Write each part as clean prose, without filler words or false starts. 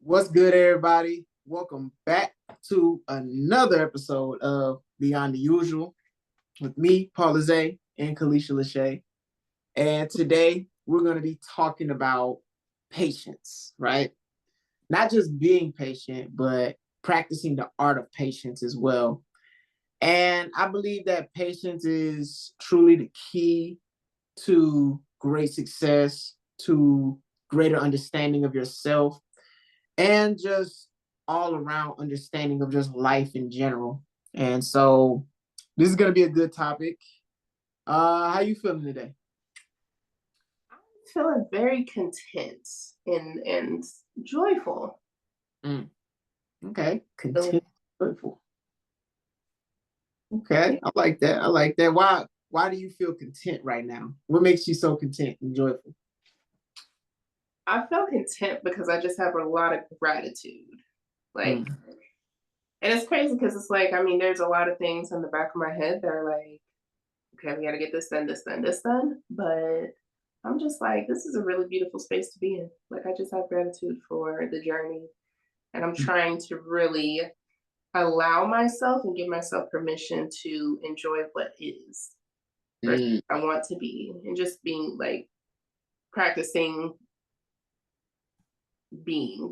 What's good, everybody? Welcome back to another episode of Beyond the Usual with me, Paula Zay, and Kalisha Lachey. And today we're going to be talking about patience, right? Not just being patient, but practicing the art of patience as well. And I believe that patience is truly the key to great success, to greater understanding of yourself, and just all around understanding of just life in general. And so this is going to be a good topic. How you feeling today? I'm feeling very content and joyful. Okay, content, joyful. Okay, I like that. I like that. Why do you feel content right now? What makes you so content and joyful? I feel content because I just have a lot of gratitude. Like, Mm. and it's crazy because it's like, I mean, there's a lot of things in the back of my head that are like, okay, we got to get this done, this done, this done. But I'm just like, this is a really beautiful space to be in. Like, I just have gratitude for the journey. And I'm trying to really allow myself and give myself permission to enjoy what is versus Mm. I want to be, and just being like practicing being.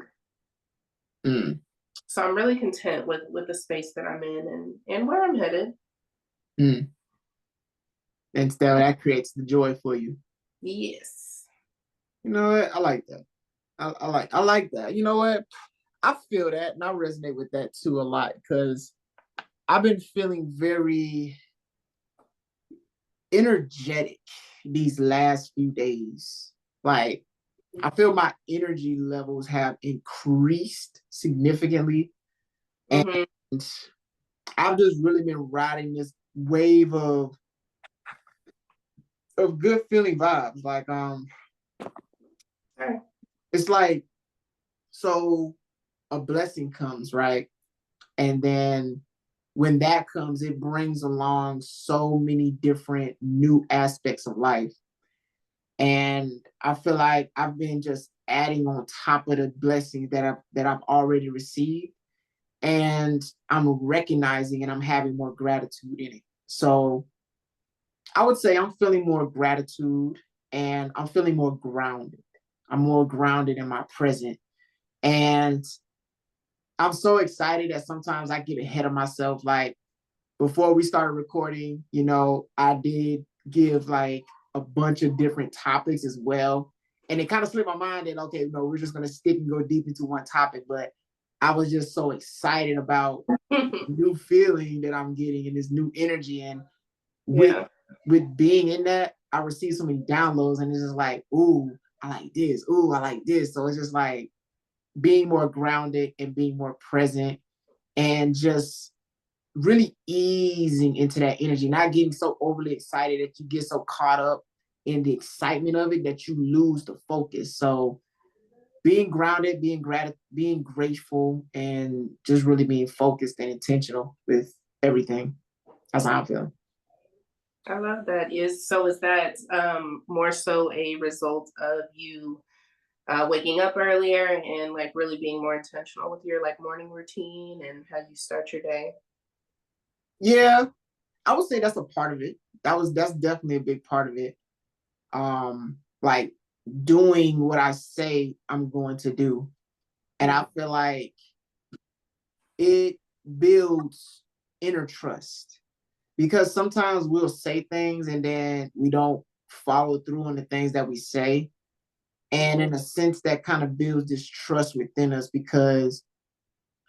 Mm. So I'm really content with the space that I'm in and where I'm headed. Mm. And so that creates the joy for you. Yes. You know what? I like that. I like that. You know what? I feel that and I resonate with that too a lot because I've been feeling very energetic these last few days. Like I feel my energy levels have increased significantly. And Mm-hmm. I've just really been riding this wave of good feeling vibes. Like Sure. it's like so a blessing comes, right? And then when that comes, it brings along so many different new aspects of life. And I feel like I've been just adding on top of the blessings that I've already received. And I'm recognizing and I'm having more gratitude in it. So I would say I'm feeling more gratitude and I'm feeling more grounded. I'm more grounded in my present. And I'm so excited that sometimes I get ahead of myself. Like before we started recording, I did give like a bunch of different topics as well. And it kind of slipped my mind that, okay, we're just going to stick and go deep into one topic. But I was just so excited about new feeling that I'm getting and this new energy. And with Yeah. with being in that, I received so many downloads and it's just like, ooh, I like this. Ooh, I like this. So it's just like being more grounded and being more present and just really easing into that energy, not getting so overly excited that you get so caught up in the excitement of it that you lose the focus. So being grounded, being grateful, and just really being focused and intentional with everything. That's how I feel. I love that. Is that more so a result of you waking up earlier and like really being more intentional with your like morning routine and how you start your day? Yeah, I would say that's a part of it. That's definitely a big part of it. Like doing what I say I'm going to do. And I feel like it builds inner trust because sometimes we'll say things and then we don't follow through on the things that we say. And in a sense, that kind of builds this trust within us because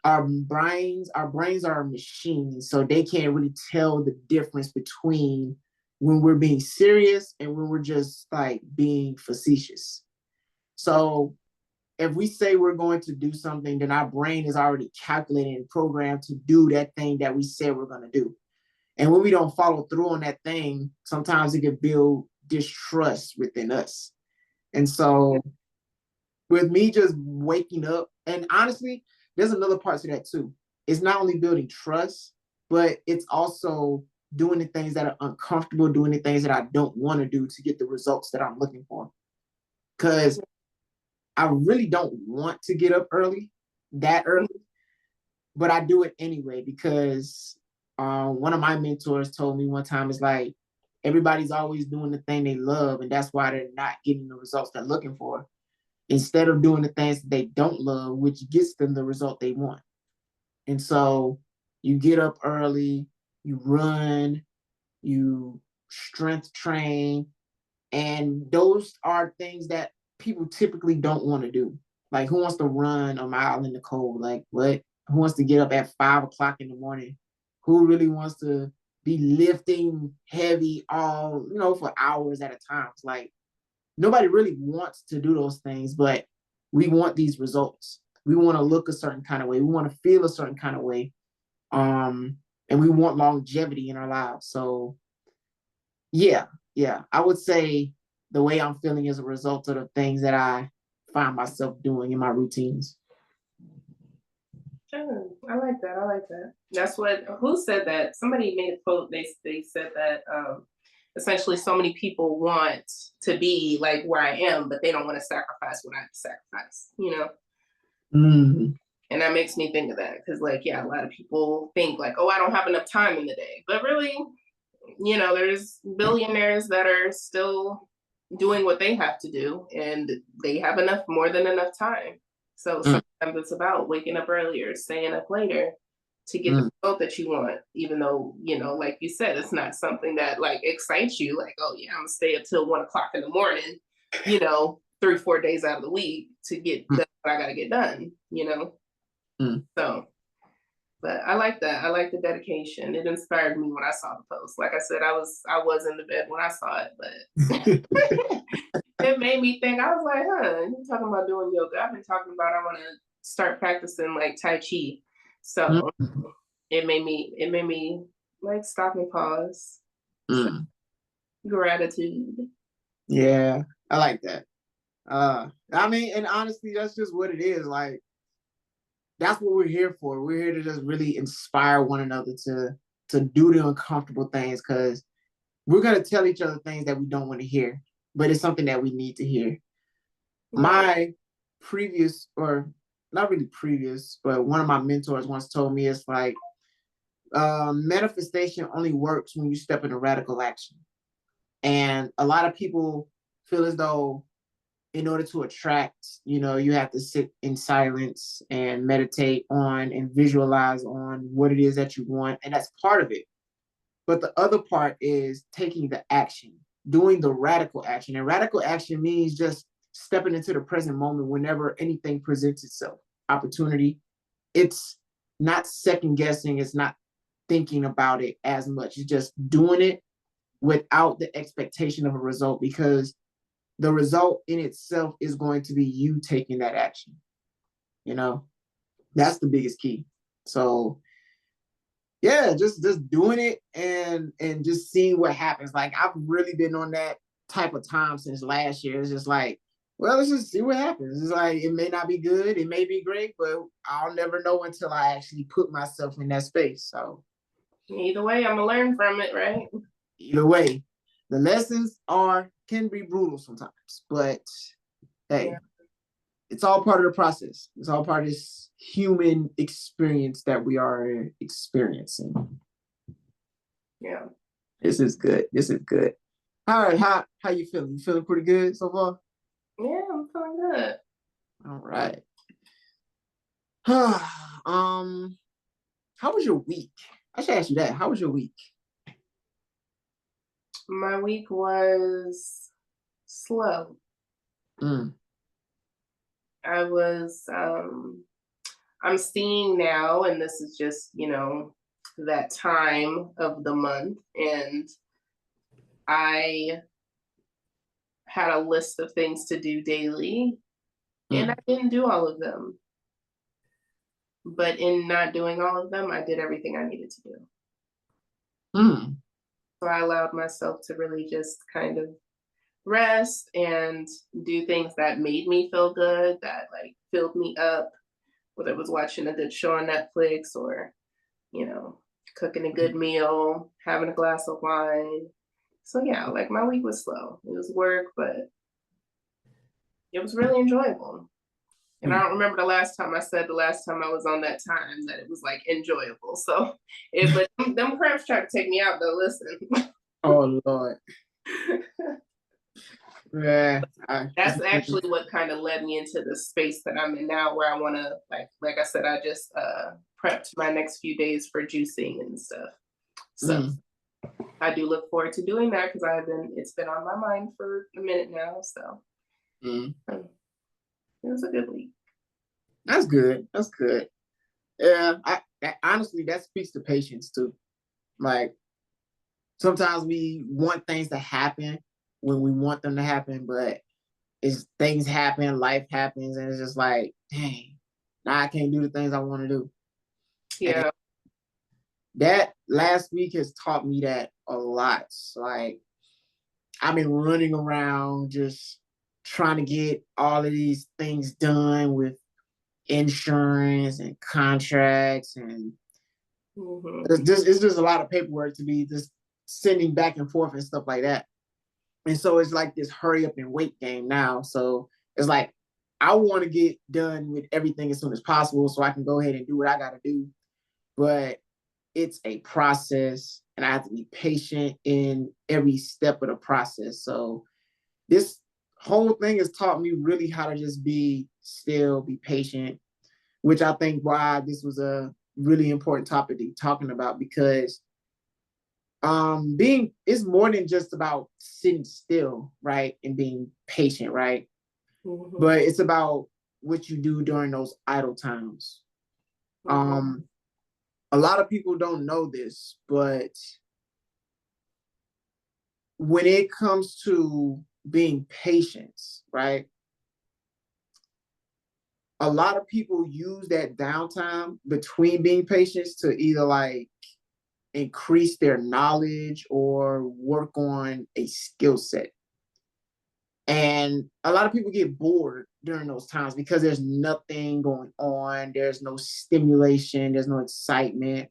our brains are machines, so they can't really tell the difference between when we're being serious and when we're just like being facetious. So if we say we're going to do something, then our brain is already calculated and programmed to do that thing that we said we're going to do. And when we don't follow through on that thing, sometimes it can build distrust within us. And so with me just waking up, and honestly, there's another part to that too. It's not only building trust, but it's also doing the things that are uncomfortable, doing the things that I don't want to do to get the results that I'm looking for. Because I really don't want to get up early. that early, but I do it anyway because one of my mentors told me one time, it's like everybody's always doing the thing they love, and that's why they're not getting the results they're looking for. Instead of doing the things that they don't love, which gets them the result they want. And so you get up early, you run, you strength train, and those are things that people typically don't want to do. Like, who wants to run a mile in the cold? Like, what? Who wants to get up at 5 o'clock in the morning? Who really wants to be lifting heavy all, for hours at a time? It's like, nobody really wants to do those things, but we want these results. We want to look a certain kind of way. We want to feel a certain kind of way. And we want longevity in our lives. So yeah, I would say the way I'm feeling is a result of the things that I find myself doing in my routines. Sure. I like that. I like that. That's what, who said that? Somebody made a quote. They said that essentially so many people want to be like where I am, but they don't want to sacrifice what I have to sacrifice, Mm. And that makes me think of that because, like, yeah, a lot of people think like, oh, I don't have enough time in the day. But really, there's billionaires that are still doing what they have to do and they have more than enough time. So Mm. sometimes it's about waking up earlier, staying up later to get the result that you want, even though, like you said, it's not something that like excites you, like, oh yeah, I'm gonna stay up till 1 o'clock in the morning, 3, 4 days out of the week to get done what I gotta get done. Mm. So but I like that. I like the dedication. It inspired me when I saw the post. Like I said, I was in the bed when I saw it, but it made me think. I was like, huh, you're talking about doing yoga. I've been talking about I want to start practicing like Tai Chi. So it made me like stop and pause. So, Mm. gratitude. Yeah, I like that. I mean, and honestly, that's just what it is. Like, that's what we're here for. We're here to just really inspire one another to do the uncomfortable things, because we're gonna tell each other things that we don't want to hear, but it's something that we need to hear. My previous, or not really previous, but one of my mentors once told me, it's like manifestation only works when you step into radical action. And a lot of people feel as though in order to attract, you have to sit in silence and meditate on and visualize on what it is that you want. And that's part of it. But the other part is taking the action, doing the radical action. And radical action means just stepping into the present moment whenever anything presents itself, opportunity. It's not second guessing, it's not thinking about it as much. It's just doing it without the expectation of a result, because the result in itself is going to be you taking that action. You know, that's the biggest key. So yeah, just doing it and just seeing what happens. Like, I've really been on that type of time since last year. It's just like, well, let's just see what happens. It's like, it may not be good, it may be great, but I'll never know until I actually put myself in that space. So Either way, I'm gonna learn from it, right? either way, the lessons can be brutal sometimes, but hey, Yeah. it's all part of the process. It's all part of this human experience that we are experiencing. Yeah. This is good. This is good. All right, how you feeling? You feeling pretty good so far? Yeah, I'm feeling good. All right. How was your week? I should ask you that. How was your week? My week was slow. Mm. I'm seeing now, and this is just, that time of the month, and I had a list of things to do daily, and I Mm. didn't do all of them. But in not doing all of them, I did everything I needed to do. Mm. So I allowed myself to really just kind of rest and do things that made me feel good, that like filled me up, whether it was watching a good show on Netflix or, you know, cooking a good meal, having a glass of wine. So yeah, like my week was slow. It was work, but it was really enjoyable. And I don't remember the last time I said the last time I was on that time that it was like enjoyable. So but them cramps tried to take me out though, listen. Oh Lord. Yeah. That's actually what kind of led me into the space that I'm in now, where I want to like I said, I just prepped my next few days for juicing and stuff. So I do look forward to doing that because it's been on my mind for a minute now. So it was a good week. That's good. That's good. Yeah, honestly, that speaks to patience too. Like sometimes we want things to happen when we want them to happen, but it's things happen, life happens, and it's just like, dang, now I can't do the things I want to do. Yeah. And that last week has taught me that a lot. Like I've been running around just trying to get all of these things done with insurance and contracts, and it's just a lot of paperwork to be just sending back and forth and stuff like that. And so it's like this hurry up and wait game now. So it's like I want to get done with everything as soon as possible so I can go ahead and do what I got to do. But it's a process, and I have to be patient in every step of the process. So this whole thing has taught me really how to just be still, be patient, which I think why this was a really important topic to be talking about, because being it's more than just about sitting still, right, and being patient, right? But it's about what you do during those idle times. A lot of people don't know this, but when it comes to being patient, right, a lot of people use that downtime between being patient to either like increase their knowledge or work on a skill set. And a lot of people get bored during those times because there's nothing going on. There's no stimulation. There's no excitement.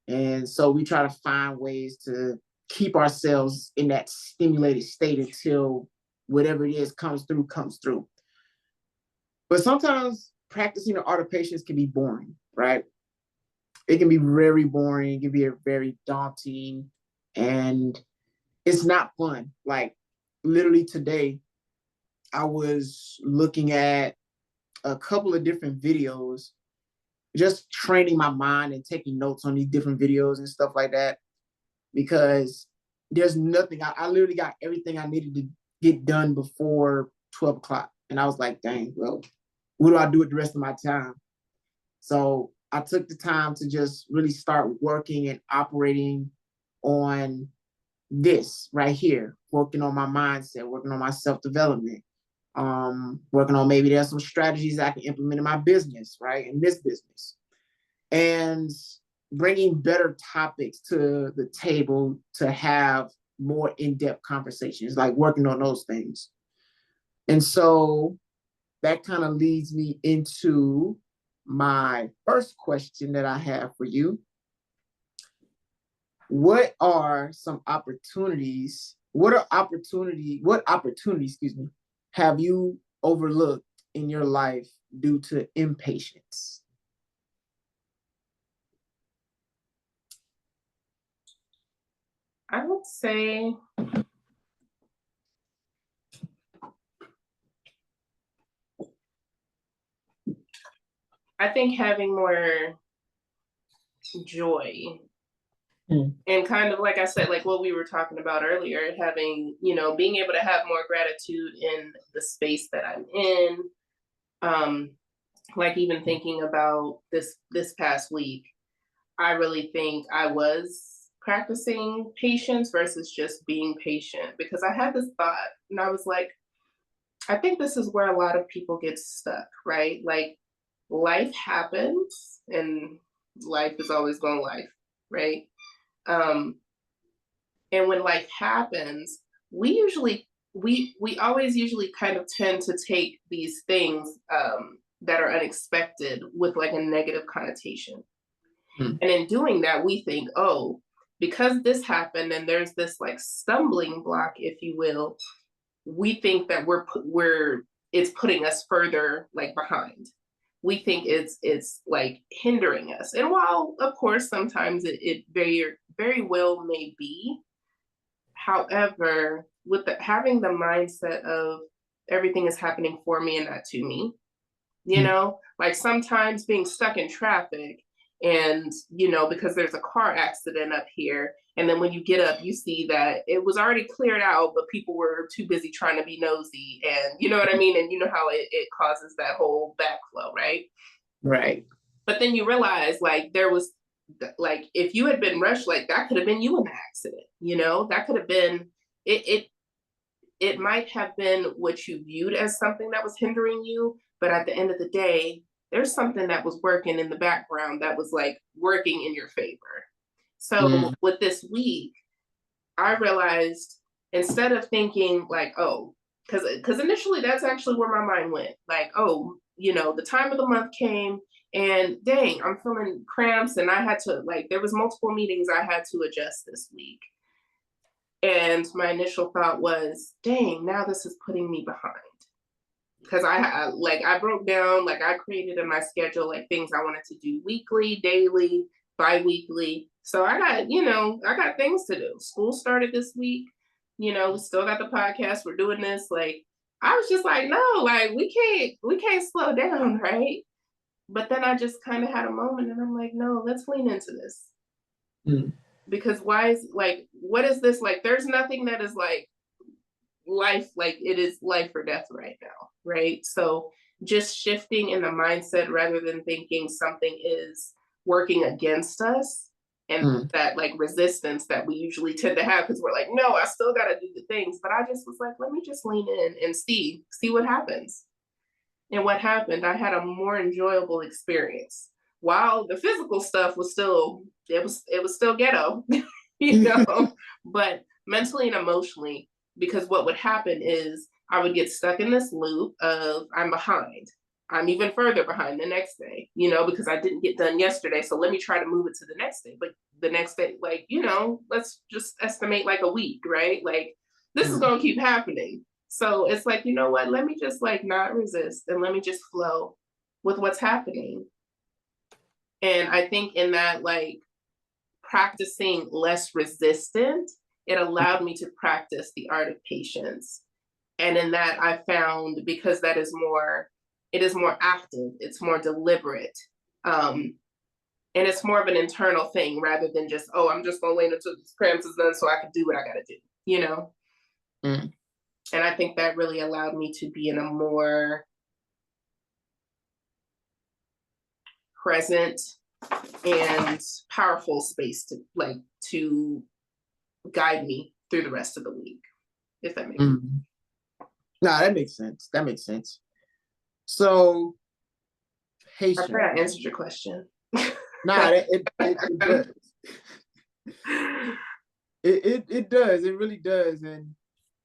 And so we try to find ways to keep ourselves in that stimulated state until whatever it is comes through, comes through. But sometimes practicing the art of patience can be boring, right? It can be very boring. It can be very daunting, and it's not fun. Like literally today, I was looking at a couple of different videos, just training my mind and taking notes on these different videos and stuff like that, because there's nothing. I literally got everything I needed to get done before 12 o'clock. And I was like, dang, well, what do I do with the rest of my time? So I took the time to just really start working and operating on this right here, working on my mindset, working on my self-development, working on maybe there's some strategies I can implement in my business, right? In this business. And bringing better topics to the table to have more in-depth conversations, like working on those things. And so that kind of leads me into my first question that I have for you. What are some opportunities? What opportunities, excuse me, have you overlooked in your life due to impatience? I would say I think having more joy and kind of like I said, like what we were talking about earlier, having, being able to have more gratitude in the space that I'm in. Like even thinking about this past week, I really think I was practicing patience versus just being patient, because I had this thought and I was like, I think this is where a lot of people get stuck, right? Like life happens and life is always going life, right? Um, and when life happens, we always usually kind of tend to take these things that are unexpected with like a negative connotation. And in doing that, we think, oh, because this happened and there's this like stumbling block, if you will, we think that we're it's putting us further like behind. We think it's like hindering us. And while of course sometimes it very well may be, however, with having the mindset of everything is happening for me and not to me, you know, like sometimes being stuck in traffic and, you know, because there's a car accident up here. And then when you get up, you see that it was already cleared out, but people were too busy trying to be nosy. And you know what I mean? And you know how it causes that whole backflow, right? Right. But then you realize like there was like if you had been rushed, like that could have been you in the accident, you know, that could have been it it might have been what you viewed as something that was hindering you, but at the end of the day, there's something that was working in the background that was like working in your favor. So with this week, I realized instead of thinking like, oh, because initially that's actually where my mind went. Like, oh, you know, the time of the month came and dang, I'm feeling cramps and I had to like there was multiple meetings I had to adjust this week. And my initial thought was, dang, now this is putting me behind. Because I broke down, like I created in my schedule, like things I wanted to do weekly, daily, bi-weekly. So I got, you know, I got things to do. School started this week. You know, we still got the podcast. We're doing this. Like, I was just like, no, like we can't slow down, right? But then I just kind of had a moment and I'm like, no, let's lean into this. Because why is like, what is this like? There's nothing that is like life, like it is life or death right now, right? So just shifting in the mindset rather than thinking something is working against us and that like resistance that we usually tend to have because we're like, no, I still got to do the things. But I just was like, let me just lean in and see what happens. And what happened, I had a more enjoyable experience. While the physical stuff was still, it was still ghetto, you know, but mentally and emotionally, because what would happen is I would get stuck in this loop of I'm behind. I'm even further behind the next day, you know, because I didn't get done yesterday. So let me try to move it to the next day. But the next day, like, you know, let's just estimate like a week, right? Like this is going to keep happening. So it's like, you know what? Let me just like not resist and let me just flow with what's happening. And I think in that, like practicing less resistant, it allowed me to practice the art of patience. And in that, I found because that is more, it is more active, it's more deliberate. And it's more of an internal thing rather than just, oh, I'm just going to wait until this cramps is done so I can do what I got to do, you know? And I think that really allowed me to be in a more present and powerful space to like to guide me through the rest of the week, if that makes sense. No, that makes sense. That makes sense. So patience. I think I answered your question. Nah, it does. It does. It really does. And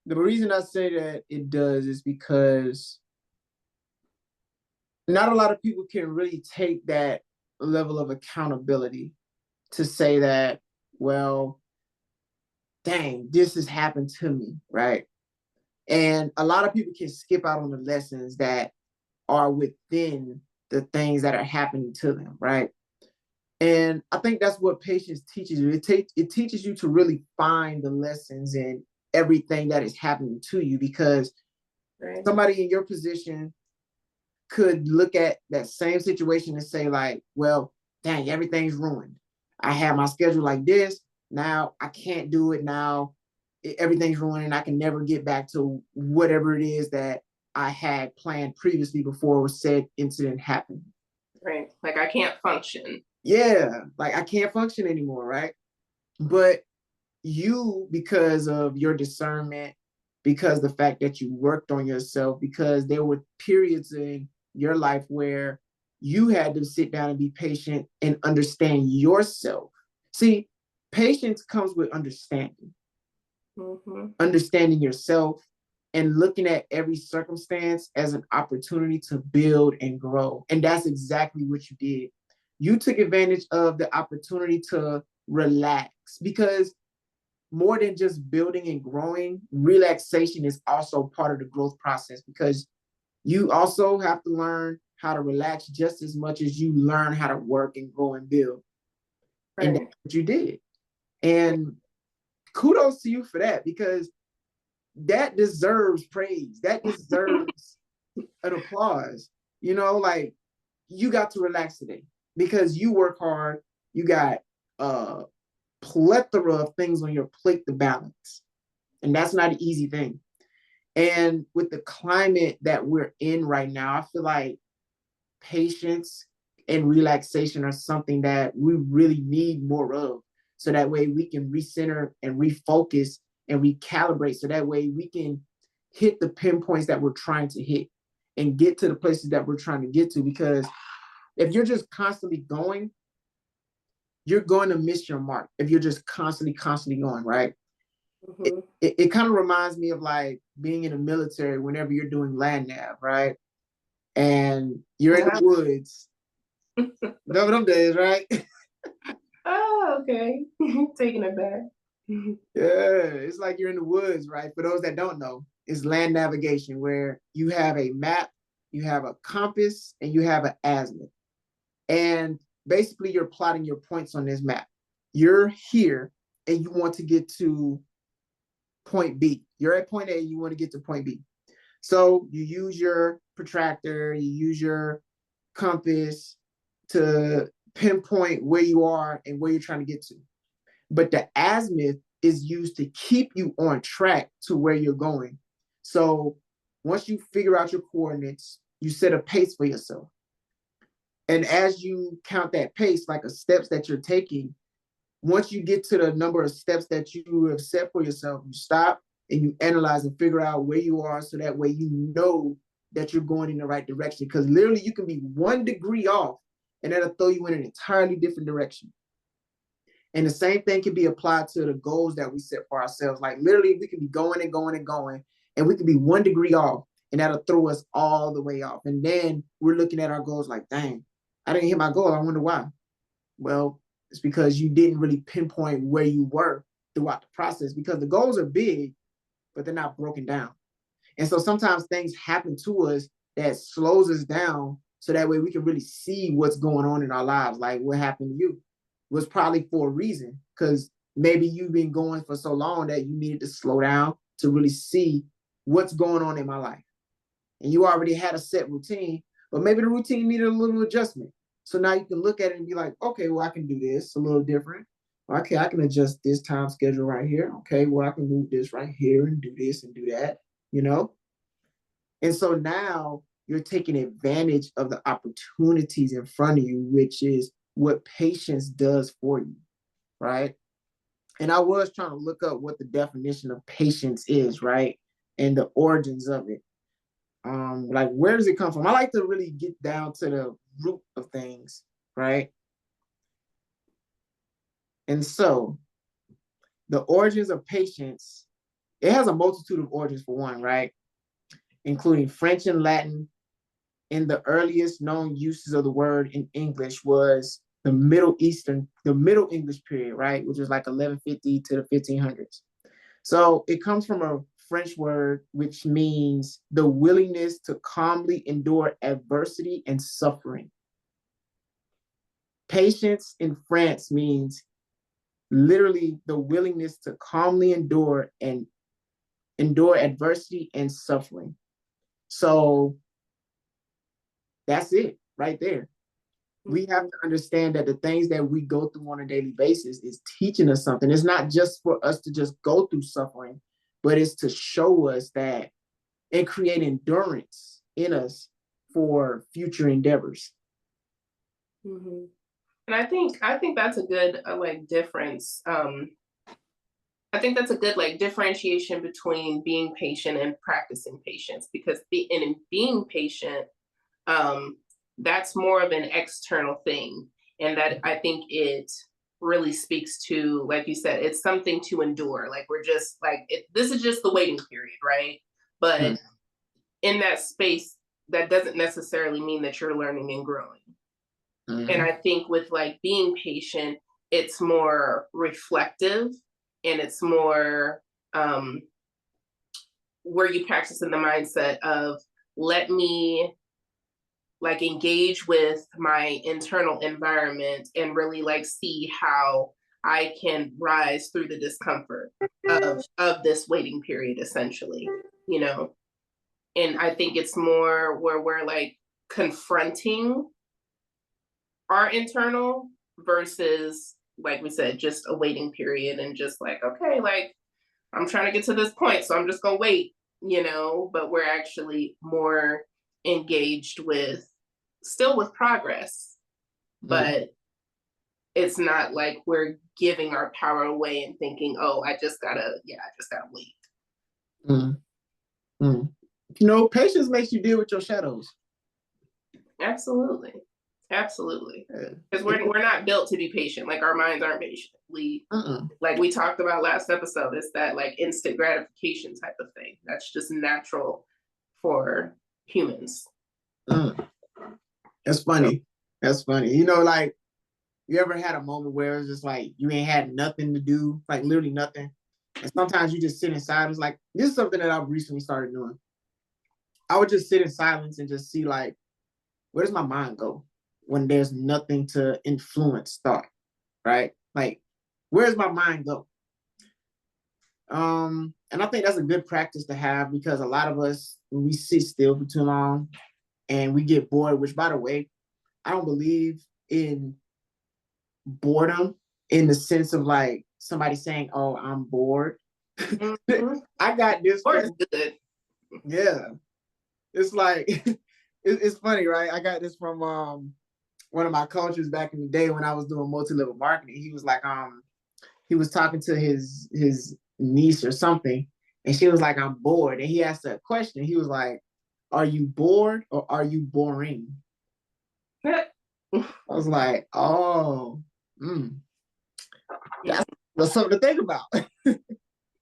the reason I say that it does is because not a lot of people can really take that level of accountability to say that, well, dang, this has happened to me, right? And a lot of people can skip out on the lessons that are within the things that are happening to them, right? And I think that's what patience teaches you. It teaches you to really find the lessons in everything that is happening to you, because somebody in your position could look at that same situation and say like, well, dang, everything's ruined. I have my schedule like this. Now I can't do it. Now everything's ruined and I can never get back to whatever it is that I had planned previously before said incident happened. Right. Like I can't function. Yeah. Like I can't function anymore. Right. But you, because of your discernment, because the fact that you worked on yourself, because there were periods in your life where you had to sit down and be patient and understand yourself. See, patience comes with understanding. Understanding yourself and looking at every circumstance as an opportunity to build and grow. And that's exactly what you did. You took advantage of the opportunity to relax, because more than just building and growing, relaxation is also part of the growth process, because You also have to learn how to relax just as much as you learn how to work and grow and build. And that's Right. what you did. And kudos to you for that, because that deserves praise. That deserves an applause. You know, like, you got to relax today because you work hard. You got a plethora of things on your plate to balance. And that's not an easy thing. And with the climate that we're in right now, I feel like patience and relaxation are something that we really need more of. So that way we can recenter and refocus and recalibrate. So that way we can hit the pinpoints that we're trying to hit and get to the places that we're trying to get to. Because if you're just constantly going, you're going to miss your mark if you're just constantly going, right? It, Mm-hmm. it kind of reminds me of like being in the military whenever you're doing land nav, right? And you're in the woods. Remember them days, right? Oh, okay. Taking it back. Yeah, it's like you're in the woods, right? For those that don't know, it's land navigation where you have a map, you have a compass, and you have an azimuth. And basically, you're plotting your points on this map. You're here and you want to get to point B. You're at point A, you want to get to point B. So you use your protractor, you use your compass to pinpoint where you are and where you're trying to get to. But the azimuth is used to keep you on track to where you're going. So once you figure out your coordinates, you set a pace for yourself. And as you count that pace, like a steps that you're taking, once you get to the number of steps that you have set for yourself, you stop and you analyze and figure out where you are, so that way you know that you're going in the right direction. Because literally you can be 1 degree off and that'll throw you in an entirely different direction. And the same thing can be applied to the goals that we set for ourselves. Like, literally, we can be going and going and going, and we can be 1 degree off, and that'll throw us all the way off. And then we're looking at our goals like, dang, I didn't hit my goal. I wonder why. Well, it's because you didn't really pinpoint where you were throughout the process, because the goals are big, but they're not broken down. And so sometimes things happen to us that slows us down, so that way we can really see what's going on in our lives. Like, what happened to you was probably for a reason, because maybe you've been going for so long that you needed to slow down to really see what's going on in my life. And you already had a set routine, but maybe the routine needed a little adjustment. So now you can look at it and be like, okay, well, I can do this a little different. Okay, I can adjust this time schedule right here. Okay, well, I can move this right here and do this and do that, you know? And so now you're taking advantage of the opportunities in front of you, which is what patience does for you, right? And I was trying to look up what the definition of patience is, right? And the origins of it. Like, where does it come from? I like to really get down to the root of things, right? And so the origins of patience, it has a multitude of origins for one, right? Including French and Latin. In the earliest known uses of the word in English was the Middle English period, right? Which was like 1150 to the 1500s. So it comes from a French word which means the willingness to calmly endure adversity and suffering. Patience in France means literally the willingness to calmly endure adversity and suffering. So that's it right there. We have Mm-hmm. to understand that the things that we go through on a daily basis is teaching us something. It's not just for us to just go through suffering, but it's to show us that and create endurance in us for future endeavors. Mm-hmm. And I think that's a good like difference. I think that's a good like differentiation between being patient and practicing patience, because in being patient, um, that's more of an external thing, and that I think it really speaks to, like you said, it's something to endure. Like, we're just like this is just the waiting period, right? But in that space, that doesn't necessarily mean that you're learning and growing. And Mm-hmm. I think with like being patient, it's more reflective, and it's more um, where you practice in the mindset of let me like engage with my internal environment and really like see how I can rise through the discomfort of this waiting period, essentially, you know. And I think it's more where we're like confronting our internal versus, like we said, just a waiting period and just like, okay, like I'm trying to get to this point, so I'm just gonna wait, you know, but we're actually more engaged with still with progress, but it's not like we're giving our power away and thinking, oh, I just gotta wait. Mm. Mm. You know, patience makes you deal with your shadows. Absolutely. Absolutely. Because we're not built to be patient. Like our minds aren't patient. Like we talked about last episode, it's that like instant gratification type of thing. That's just natural for humans. That's funny. That's funny. You know, like you ever had a moment where it's just like you ain't had nothing to do, like literally nothing. And sometimes you just sit in silence. Like this is something that I've recently started doing. I would just sit in silence and just see like, where does my mind go when there's nothing to influence thought, right? Like, where does my mind go? And I think that's a good practice to have because a lot of us, when we sit still for too long and we get bored, which by the way, I don't believe in boredom in the sense of like somebody saying, oh, I'm bored. I got this. Good. Yeah. It's like, it's funny, right? I got this from one of my coaches back in the day when I was doing multi-level marketing. He was like, he was talking to his niece or something, and she was like, I'm bored. And he asked her a question. He was like, are you bored or are you boring? I was like, oh, that's something to think about.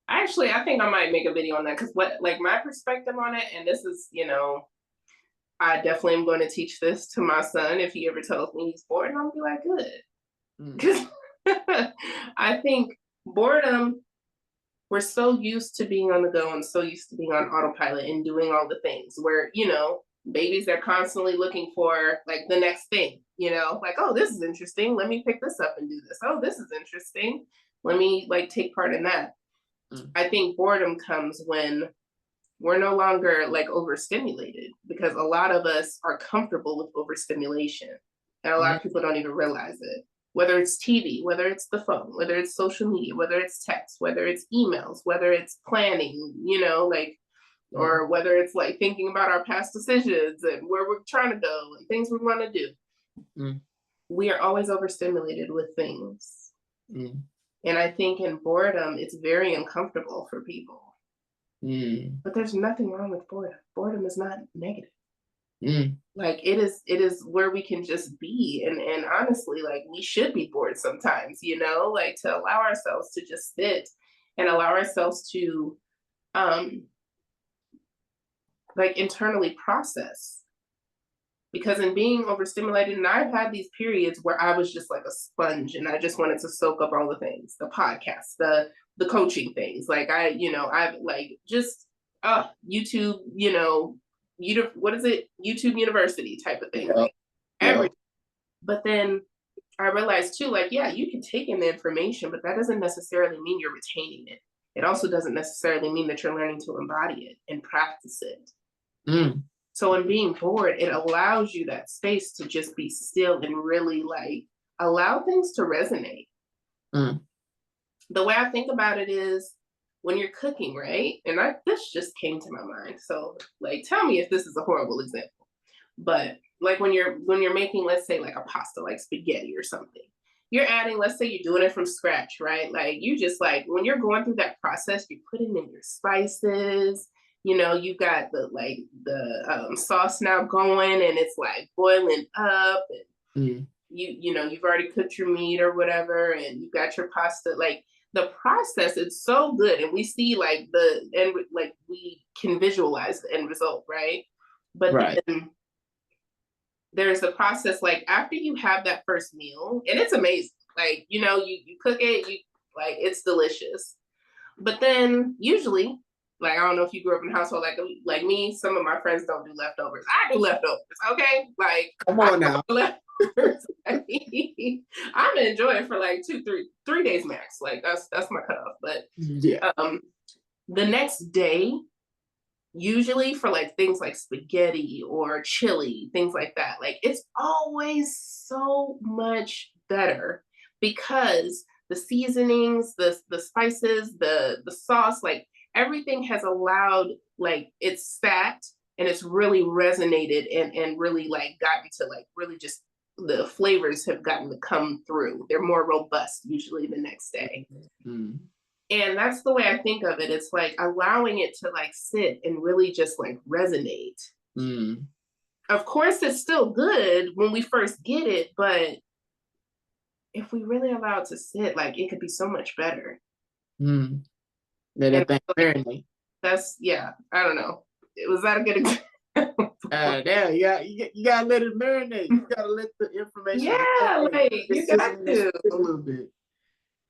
Actually, I think I might make a video on that because what, like, my perspective on it, and this is, you know, I definitely am going to teach this to my son if he ever tells me he's bored, and I'll be like, good. Because I think boredom, we're so used to being on the go and so used to being on autopilot and doing all the things where, you know, babies are constantly looking for like the next thing, you know, like, oh, this is interesting. Let me pick this up and do this. Oh, this is interesting. Let me like take part in that. I think boredom comes when we're no longer like overstimulated because a lot of us are comfortable with overstimulation. And a lot of people don't even realize it. Whether it's TV, whether it's the phone, whether it's social media, whether it's text, whether it's emails, whether it's planning, you know, like, or whether it's like thinking about our past decisions and where we're trying to go and things we want to do. We are always overstimulated with things. And I think in boredom, it's very uncomfortable for people. But there's nothing wrong with boredom. Boredom is not negative. Like it is where we can just be. And honestly, like we should be bored sometimes, you know, like to allow ourselves to just sit and allow ourselves to like internally process. Because in being overstimulated, and I've had these periods where I was just like a sponge and I just wanted to soak up all the things, the podcasts, the coaching things. Like I've like just YouTube, you know, what is it? YouTube University type of thing. Like everything. But then I realized too, like, yeah, you can take in the information, but that doesn't necessarily mean you're retaining it. It also doesn't necessarily mean that you're learning to embody it and practice it. So in being bored, it allows you that space to just be still and really like allow things to resonate. The way I think about it is when you're cooking, right? And this just came to my mind. So like, tell me if this is a horrible example. But like when you're making, let's say like a pasta, like spaghetti or something, you're adding, let's say you're doing it from scratch, right? Like you just like, when you're going through that process, you're putting in your spices, you know, you got the sauce now going and it's like boiling up and you know, you've already cooked your meat or whatever and you got your pasta. Like the process is so good and we see like the end, like we can visualize the end result, right? But then there's the process like after you have that first meal and it's amazing, like, you know, you cook it, you like it's delicious, but then usually Like, I don't know if you grew up in a household like me. Some of my friends don't do leftovers. I do leftovers, okay? Like, Come I on do now. leftovers. I'm gonna enjoy it for like 3 days max. Like, that's my cutoff. But Yeah. the next day, usually for like things like spaghetti or chili, things like that, like it's always so much better because the seasonings, the spices, the sauce, like everything has allowed, like it's sat and it's really resonated and really like gotten to like really just the flavors have gotten to come through. They're more robust usually the next day. Mm. And that's the way I think of it. It's like allowing it to like sit and really just like resonate. Mm. Of course, it's still good when we first get it, but if we really allow it to sit, like it could be so much better. Mm. Let And that thing marinate. that's, yeah, I don't know. Was that a good example? Yeah, you gotta let it marinate. You gotta let the information Yeah, marinate. like It you sits got in your to. spirit a little bit.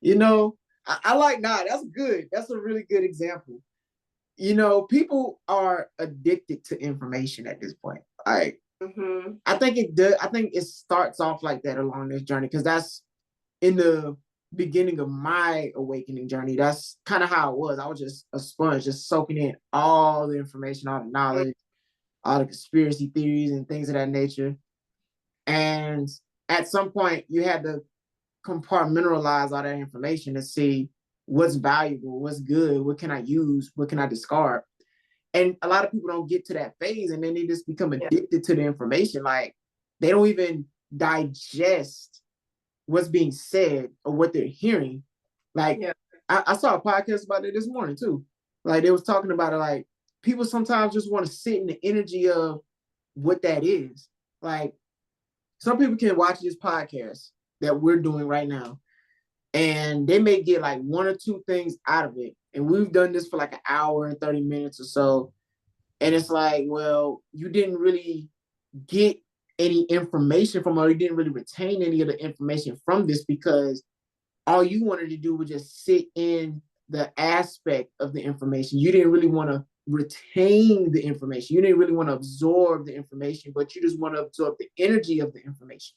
You know, I like nah, that's good. That's a really good example. You know, people are addicted to information at this point. Like, Mm-hmm. I think it does. I think it starts off like that along this journey because that's in the beginning of my awakening journey. That's kind of how it was. I was just a sponge, just soaking in all the information, all the knowledge, all the conspiracy theories and things of that nature. And at some point, you had to compartmentalize all that information to see what's valuable, what's good, what can I use, what can I discard. And a lot of people don't get to that phase and then they just become Yeah. addicted to the information. Like they don't even digest what's being said or what they're hearing. Like Yeah. I saw a podcast about it this morning too. Like they was talking about it, like people sometimes just want to sit in the energy of what that is. Like some people can watch this podcast that we're doing right now and they may get like one or two things out of it. And we've done this for like an hour and 30 minutes or so. And it's like, well, you didn't really get any information from, or you didn't really retain any of the information from this because all you wanted to do was just sit in the aspect of the information. You didn't really want to retain the information. You didn't really want to absorb the information, but you just want to absorb the energy of the information.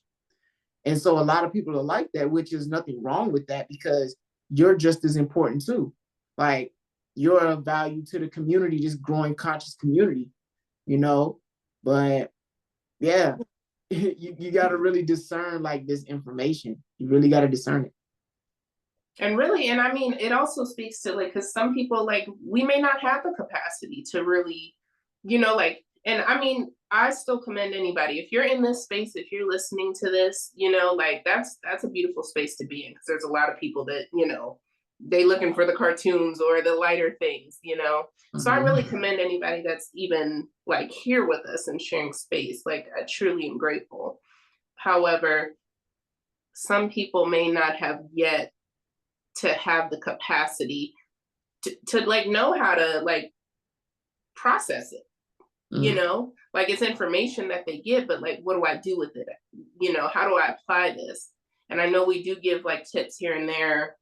And so a lot of people are like that, which is nothing wrong with that because you're just as important too. Like you're of value to the community, this growing conscious community, you know? But yeah, you got to really discern like this information. You really got to discern it. And really, and I mean, it also speaks to like, because some people, like, we may not have the capacity to really, like, and I mean, I still commend anybody. If you're in this space, if you're listening to this, like, that's a beautiful space to be in because there's a lot of people that, they looking for the cartoons or the lighter things. So I really commend anybody that's even like here with us and sharing space. Like, I truly am grateful. However, some people may not have yet to have the capacity to like know how to like process it, like it's information that they get, but like, what do I do with it? How do I apply this? And I know we do give like tips here and there.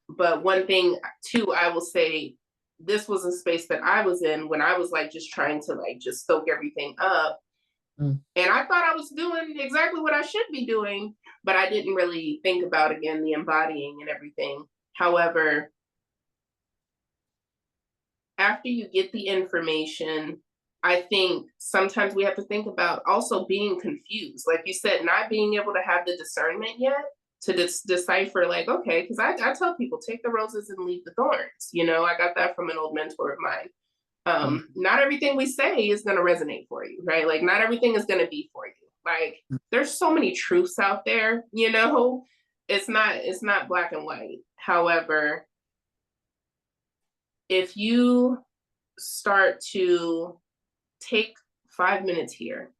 But one thing too, I will say this was a space that I was in when I was like just trying to like just soak everything up. And I thought I was doing exactly what I should be doing, but I didn't really think about, again, the embodying and everything. However, after you get the information, I think sometimes we have to think about also being confused. Like you said, not being able to have the discernment yet to decipher, like, okay, because I tell people, take the roses and leave the thorns. I got that from an old mentor of mine. Not everything we say is going to resonate for you, right? Like not everything is going to be for you. Like there's so many truths out there, it's not black and white. However, if you start to take 5 minutes here,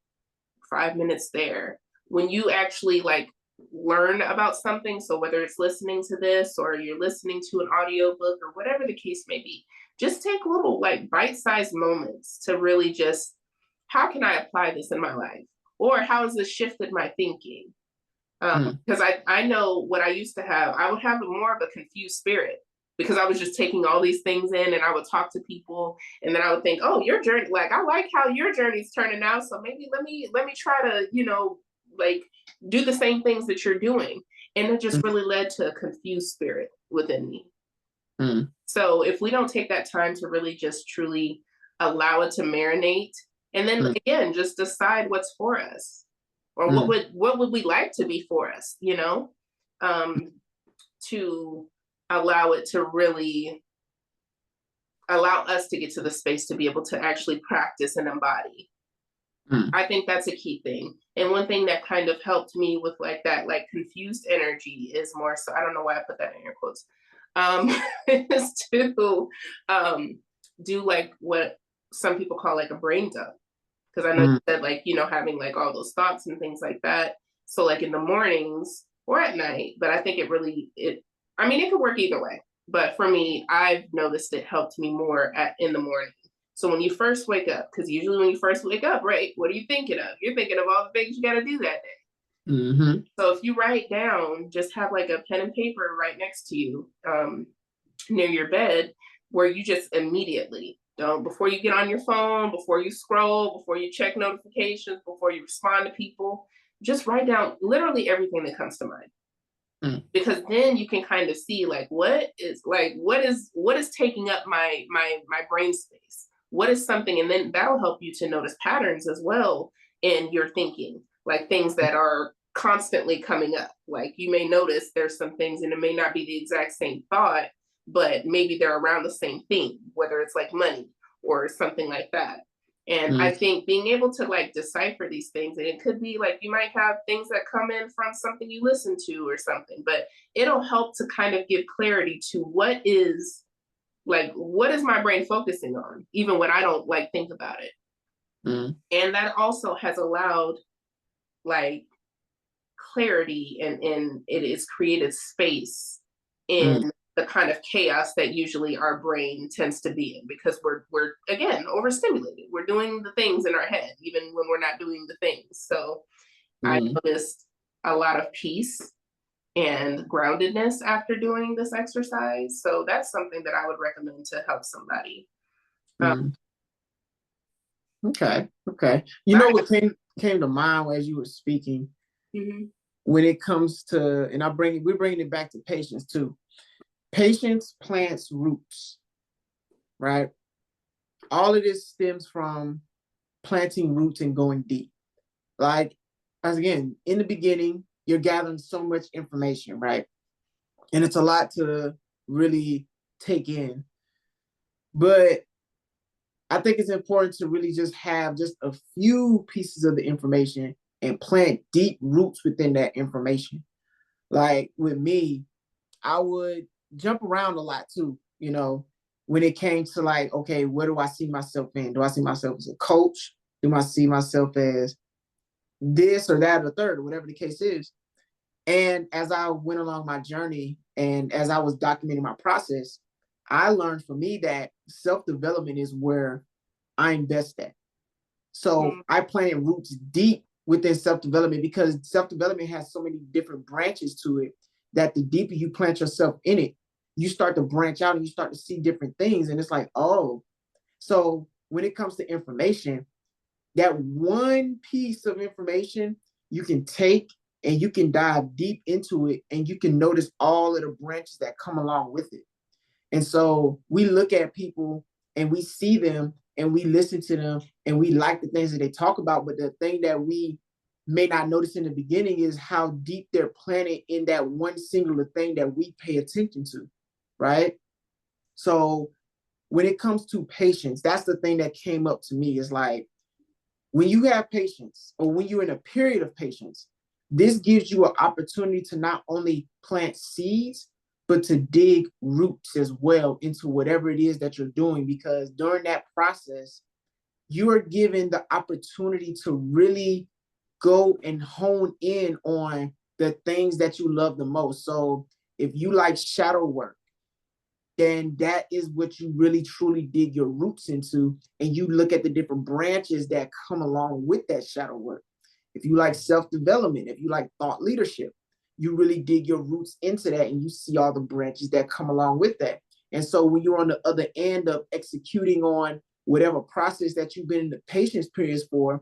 5 minutes there, when you actually like learn about something, so whether it's listening to this or you're listening to an audiobook or whatever the case may be, just take little like bite-sized moments to really just, how can I apply this in my life? Or how has this shifted my thinking? Because I know what I used to have, I would have more of a confused spirit. because I was just taking all these things in, and I would talk to people, and then I would think, oh, your journey, like I like how your journey's turning out, so maybe let me try to, like do the same things that you're doing. And it just really led to a confused spirit within me. Mm. So if we don't take that time to really just truly allow it to marinate, and then again, just decide what's for us, or what would we like to be for us, to allow it to really allow us to get to the space to be able to actually practice and embody. I think that's a key thing. And one thing that kind of helped me with like that, like confused energy is more so, I don't know why I put that in air quotes, is to do like what some people call like a brain dump. Because I know you said like, having like all those thoughts and things like that. So like in the mornings or at night, but I think it could work either way. But for me, I've noticed it helped me more in the morning. So when you first wake up, because usually when you first wake up, right, what are you thinking of? You're thinking of all the things you got to do that day. Mm-hmm. So if you write down, just have like a pen and paper right next to you near your bed, where you just immediately, before you get on your phone, before you scroll, before you check notifications, before you respond to people, just write down literally everything that comes to mind. Because then you can kind of see like what is taking up my brain space. What is something, and then that'll help you to notice patterns as well in your thinking, like things that are constantly coming up. Like you may notice there's some things, and it may not be the exact same thought, but maybe they're around the same thing, whether it's like money or something like that. And I think being able to like decipher these things, and it could be like you might have things that come in from something you listen to or something, but it'll help to kind of give clarity to what is my brain focusing on, even when I don't like think about it. And that also has allowed like clarity, and it has created space in the kind of chaos that usually our brain tends to be in, because we're again overstimulated. We're doing the things in our head even when we're not doing the things. So I noticed a lot of peace and groundedness after doing this exercise. So that's something that I would recommend to help somebody. Okay. You know what came to mind as you were speaking, when it comes to, and we're bringing it back to patience too. Patience plants roots, right? All of this stems from planting roots and going deep. Like, as again, in the beginning, you're gathering so much information, right? And it's a lot to really take in. But I think it's important to really just have just a few pieces of the information and plant deep roots within that information. Like with me, I would jump around a lot too, when it came to like, okay, where do I see myself in? Do I see myself as a coach? Do I see myself as this or that or third, or whatever the case is? And as I went along my journey and as I was documenting my process, I learned for me that self-development is where I'm best at. So I planted roots deep within self-development, because self-development has so many different branches to it that the deeper you plant yourself in it, you start to branch out and you start to see different things. And it's like, oh, so when it comes to information, that one piece of information you can take and you can dive deep into it, and you can notice all of the branches that come along with it. And so we look at people and we see them and we listen to them and we like the things that they talk about. But the thing that we may not notice in the beginning is how deep they're planted in that one singular thing that we pay attention to, right? So when it comes to patience, that's the thing that came up to me, is like, when you have patience, or when you're in a period of patience, this gives you an opportunity to not only plant seeds, but to dig roots as well into whatever it is that you're doing. Because during that process, you are given the opportunity to really go and hone in on the things that you love the most. So if you like shadow work, then that is what you really truly dig your roots into. And you look at the different branches that come along with that shadow work. If you like self-development, if you like thought leadership, you really dig your roots into that and you see all the branches that come along with that. And so when you're on the other end of executing on whatever process that you've been in the patience periods for,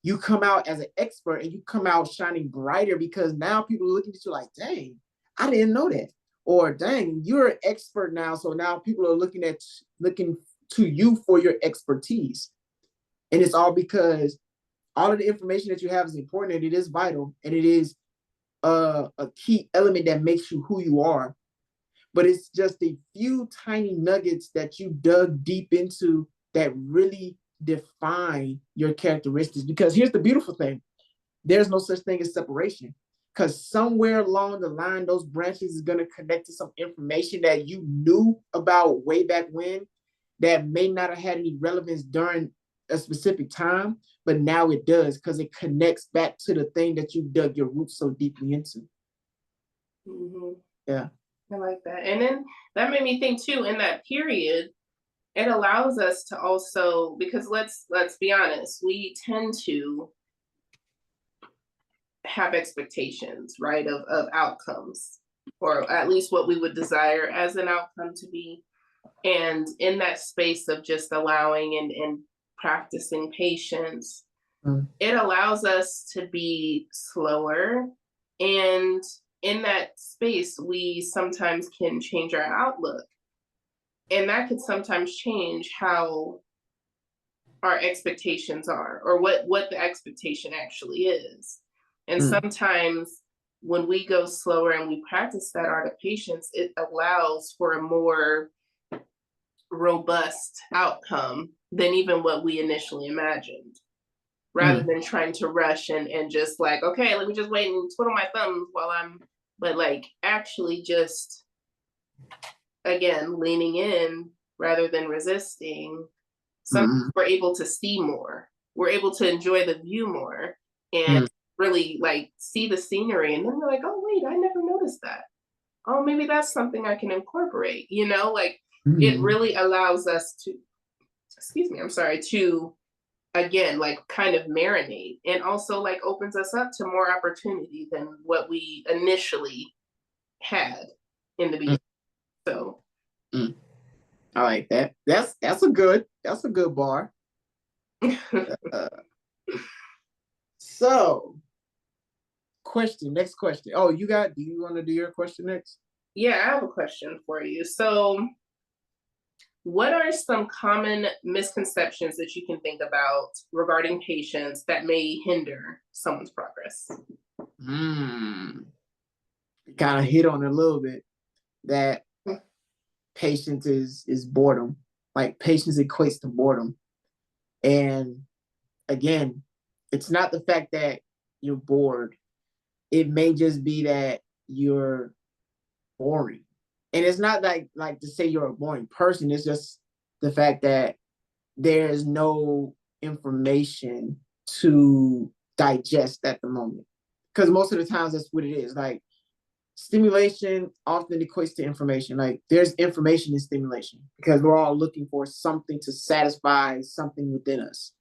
you come out as an expert and you come out shining brighter because now people are looking at you like, dang, I didn't know that. Or dang, you're an expert now. So now people are looking to you for your expertise. And it's all because all of the information that you have is important and it is vital and it is a key element that makes you who you are. But it's just a few tiny nuggets that you dug deep into that really define your characteristics. Because here's the beautiful thing, there's no such thing as separation. Because somewhere along the line, those branches is going to connect to some information that you knew about way back when that may not have had any relevance during a specific time, but now it does because it connects back to the thing that you dug your roots so deeply into. Mm-hmm. Yeah. I like that. And then that made me think too, in that period, it allows us to also, because let's be honest, we tend to have expectations, right, of outcomes, or at least what we would desire as an outcome to be. And in that space of just allowing and practicing patience, it allows us to be slower. And in that space, we sometimes can change our outlook. And that could sometimes change how our expectations are, or what the expectation actually is. And sometimes when we go slower and we practice that art of patience, it allows for a more robust outcome than even what we initially imagined, rather than trying to rush and just like, okay, let me just wait and twiddle my thumbs while but like actually just, again, leaning in rather than resisting. Sometimes we're able to see more, we're able to enjoy the view more and really like see the scenery, and then we're like, oh wait, I never noticed that. Oh, maybe that's something I can incorporate, like it really allows us to, excuse me, I'm sorry, to again like kind of marinate, and also like opens us up to more opportunity than what we initially had in the beginning. So I like that. That's a good bar. So next question. Oh, do you want to do your question next? Yeah, I have a question for you. So what are some common misconceptions that you can think about regarding patience that may hinder someone's progress? Kind of hit on it a little bit, that patience is boredom. Like patience equates to boredom. And again, it's not the fact that you're bored. It may just be that you're boring. And it's not like to say you're a boring person. It's just the fact that there's no information to digest at the moment. Because most of the times that's what it is. Like stimulation often equates to information. Like there's information in stimulation because we're all looking for something to satisfy something within us.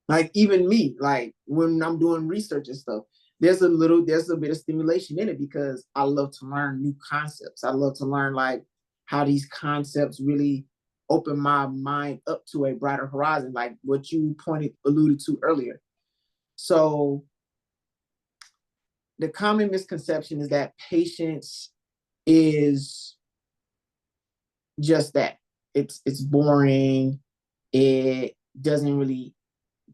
Like even me, like when I'm doing research and stuff, there's a bit of stimulation in it because I love to learn new concepts. I love to learn like how these concepts really open my mind up to a brighter horizon, like what you alluded to earlier. So the common misconception is that patience is just that. It's boring. It doesn't really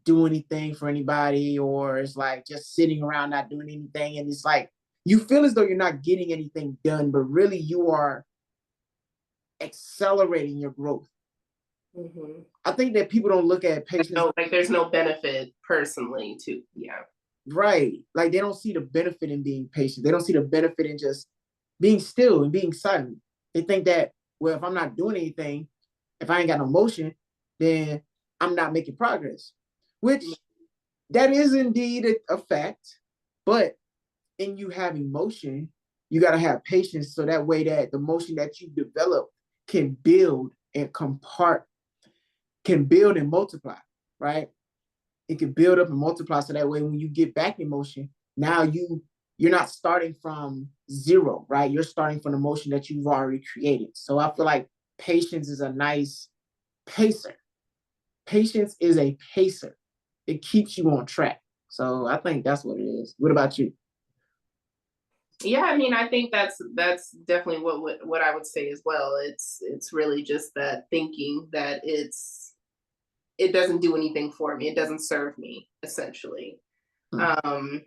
do anything for anybody, or it's like just sitting around not doing anything. And it's like you feel as though you're not getting anything done, but really you are accelerating your growth. I think that people don't look at patience. Like there's no benefit personally to, yeah. Right. Like they don't see the benefit in being patient. They don't see the benefit in just being still and being silent. They think that, well, if I'm not doing anything, if I ain't got no motion, then I'm not making progress, which that is indeed a fact. But in you having motion, you got to have patience so that way that the motion that you develop can build and can build and multiply, right? It can build up and multiply so that way when you get back in motion, now you you're not starting from zero, right? You're starting from the motion that you've already created. So I feel like patience is a nice pacer. Patience is a pacer. It keeps you on track. So I think that's what it is. What about you? Yeah, I mean, I think that's definitely what I would say as well. It's really just that thinking that it doesn't do anything for me. It doesn't serve me, essentially. Hmm. I'm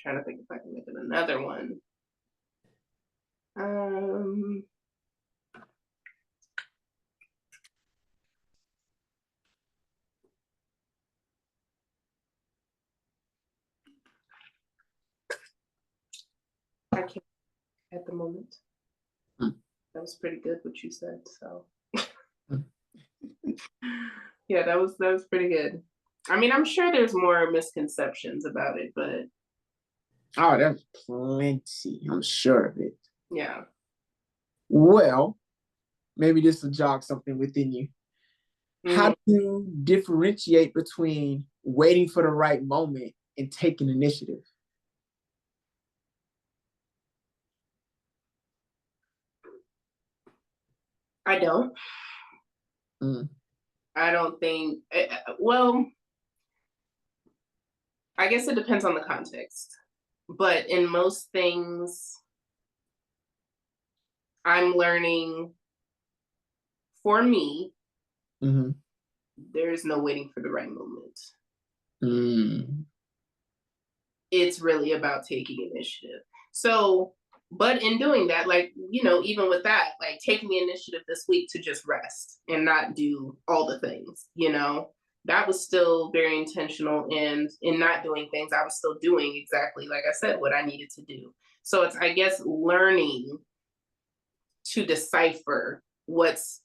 trying to think if I can think of another one. Um, I can't at the moment. Hmm. That was pretty good what you said. So Hmm. yeah, that was pretty good. I mean, I'm sure there's more misconceptions about it, but Oh, there's plenty. I'm sure of it. yeah. Well, maybe this will jog something within you. How Mhm. do you differentiate between waiting for the right moment and taking initiative? I don't. Mm, I don't think. Well, I guess it depends on the context. But in most things, I'm learning for me, mm-hmm, there's no waiting for the right moment. mm, It's really about taking initiative. So, but in doing that, like, even with that, like taking the initiative this week to just rest and not do all the things, that was still very intentional. And in not doing things, I was still doing exactly, like I said, what I needed to do. So it's, I guess, learning to decipher what's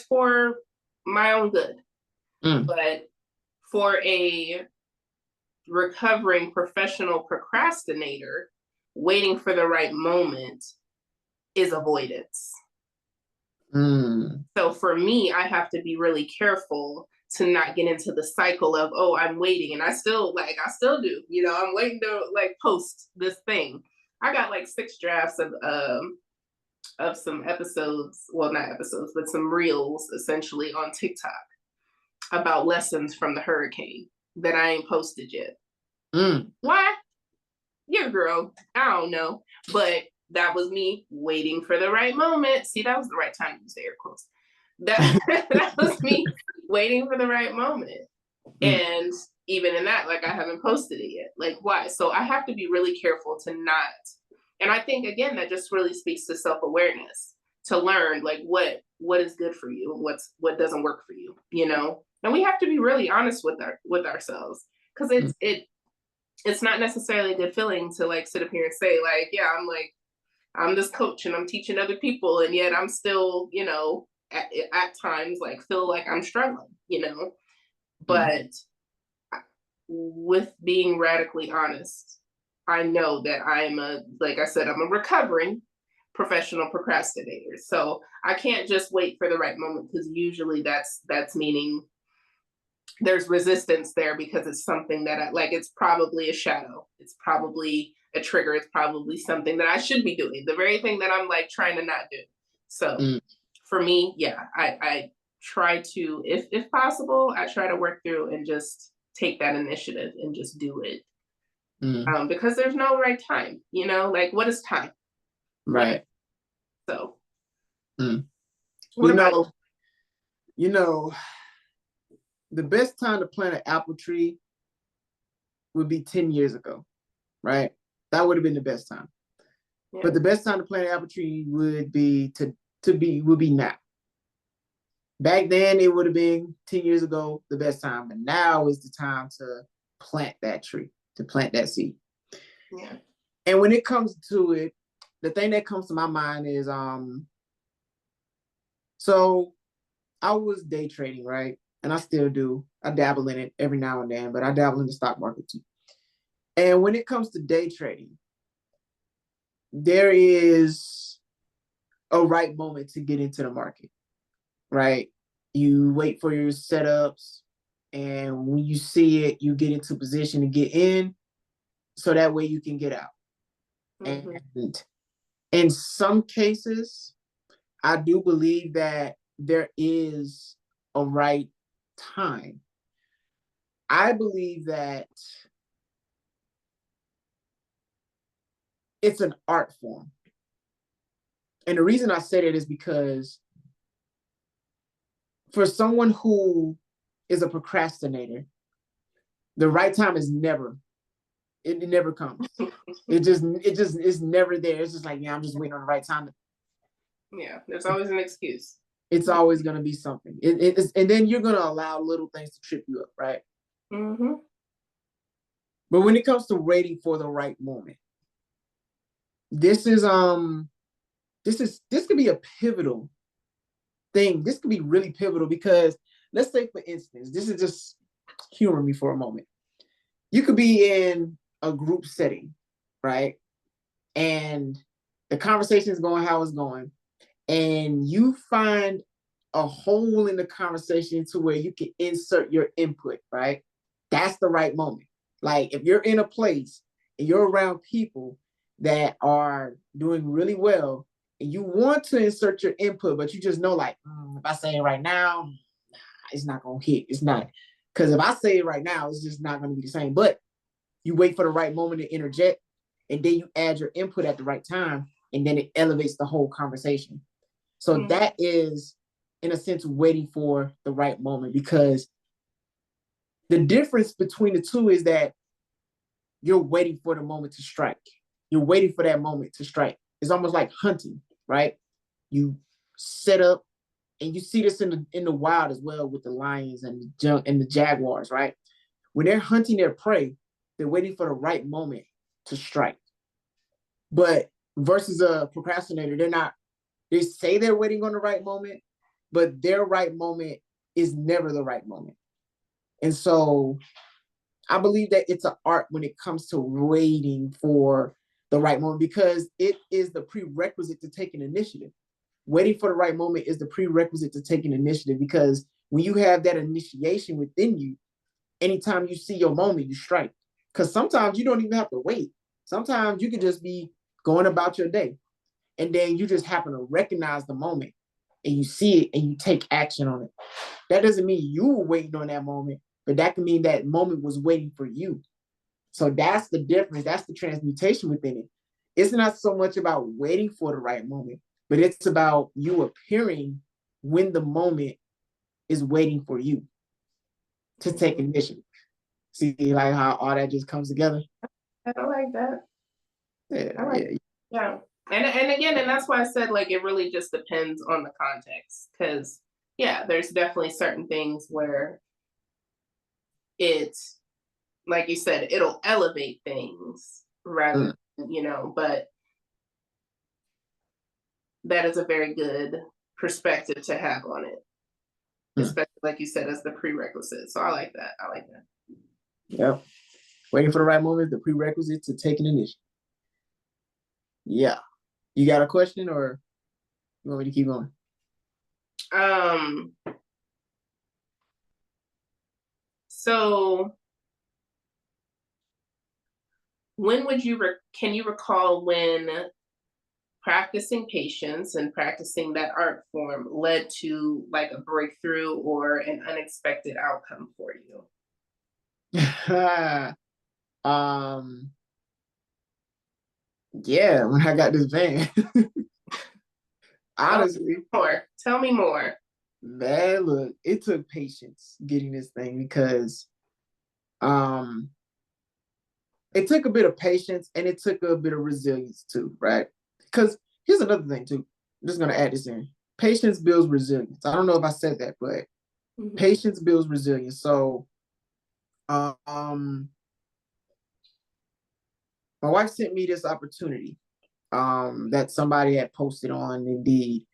for my own good. mm, But for a recovering professional procrastinator, waiting for the right moment is avoidance. mm, So for me, I have to be really careful to not get into the cycle of, oh, I'm waiting. And I still do, I'm waiting to like post this thing. I got like 6 drafts of some episodes, well, not episodes, but some reels essentially on TikTok about lessons from the hurricane that I ain't posted yet. mm. Why? Your girl. I don't know. But that was me waiting for the right moment. See, that was the right time to use the air quotes. That that was me waiting for the right moment. Mm, And even in that, like I haven't posted it yet. Like why? So I have to be really careful to not. And I think again that just really speaks to self-awareness, to learn like what is good for you and what doesn't work for you. And we have to be really honest with ourselves because mm, it's not necessarily a good feeling to like sit up here and say like, yeah, I'm this coach and I'm teaching other people and yet I'm still, at times like feel like I'm struggling. mm, But with being radically honest, I know that like I said, I'm a recovering professional procrastinator. So I can't just wait for the right moment because usually that's meaning there's resistance there because it's something that it's probably a shadow. It's probably a trigger. It's probably something that I should be doing. The very thing that I'm like trying to not do. So mm, for me, yeah, I try to, if possible, I try to work through and just take that initiative and just do it. mm. Because there's no right time, like what is time? Like, Right. so Mm. what You about know, you know, the best time to plant an apple tree would be 10 years ago, right? That would have been the best time. you? Yeah. But the best time to plant an apple tree would be now. Back then it would have been 10 years ago the best time, but now is the time to plant that tree, to plant that seed. Yeah. And when it comes to it, the thing that comes to my mind is so I was day trading, right? And I still do. I dabble in it every now and then, but I dabble in the stock market too. And when it comes to day trading, there is a right moment to get into the market, right? You wait for your setups, and when you see it, you get into position to get in. so that way you can get out. Mm-hmm. And in some cases, I do believe that there is a right time. I believe that it's an art form. And the reason I say that is because for someone who is a procrastinator, the right time is never, it never comes. It just is never there. It's just like, yeah, I'm just waiting on the right time. Yeah, there's always an excuse. It's always going to be something. And then you're going to allow little things to trip you up, right? Mm-hmm. But when it comes to waiting for the right moment, this could be a pivotal thing. This could be really pivotal because let's say, for instance, this is just humor me for a moment. You could be in a group setting, right? And the conversation is going how it's going, and you find a hole in the conversation to where you can insert your input, right? That's the right moment. Like if you're in a place and you're around people that are doing really well and you want to insert your input, but you just know like, if I say it right now, it's not going to hit. It's not. Because if I say it right now, it's just not going to be the same. But you wait for the right moment to interject, and then you add your input at the right time, and then it elevates the whole conversation. So that is, in a sense, waiting for the right moment, because the difference between the two is that you're waiting for the moment to strike. You're waiting for that moment to strike. It's almost like hunting, right? You set up, and you see this in the wild as well with the lions and the jaguars, right? When they're hunting their prey, they're waiting for the right moment to strike. But versus a procrastinator, they're not. They say they're waiting on the right moment, but their right moment is never the right moment. And so I believe that it's an art when it comes to waiting for the right moment, because it is the prerequisite to taking initiative. Waiting for the right moment is the prerequisite to taking initiative, because when you have that initiation within you, anytime you see your moment, you strike. Because sometimes you don't even have to wait. Sometimes you could just be going about your day, and then you just happen to recognize the moment, and you see it, and you take action on it. That doesn't mean you were waiting on that moment, but that can mean that moment was waiting for you. So that's the difference. That's the transmutation within it. It's not so much about waiting for the right moment, but it's about you appearing when the moment is waiting for you to take initiative. See, like how all that just comes together. I like that. Yeah, I like, yeah. And again, and that's why I said like it really just depends on the context. Because yeah, there's definitely certain things where it's like you said, it'll elevate things rather but that is a very good perspective to have on it. Especially like you said, as the prerequisite. So I like that. I like that. Yeah. Waiting for the right moment is the prerequisite to taking initiative. Yeah. You got a question, or you want me to keep going? So when would you can you recall when practicing patience and practicing that art form led to like a breakthrough or an unexpected outcome for you? Yeah, when I got this van. Honestly. More. Tell me more. Man, look, it took patience getting this thing, because it took a bit of patience, and it took a bit of resilience too, right? Because here's another thing too. I'm just gonna add this in. Patience builds resilience. I don't know if I said that, but patience builds resilience. So my wife sent me this opportunity that somebody had posted on Indeed,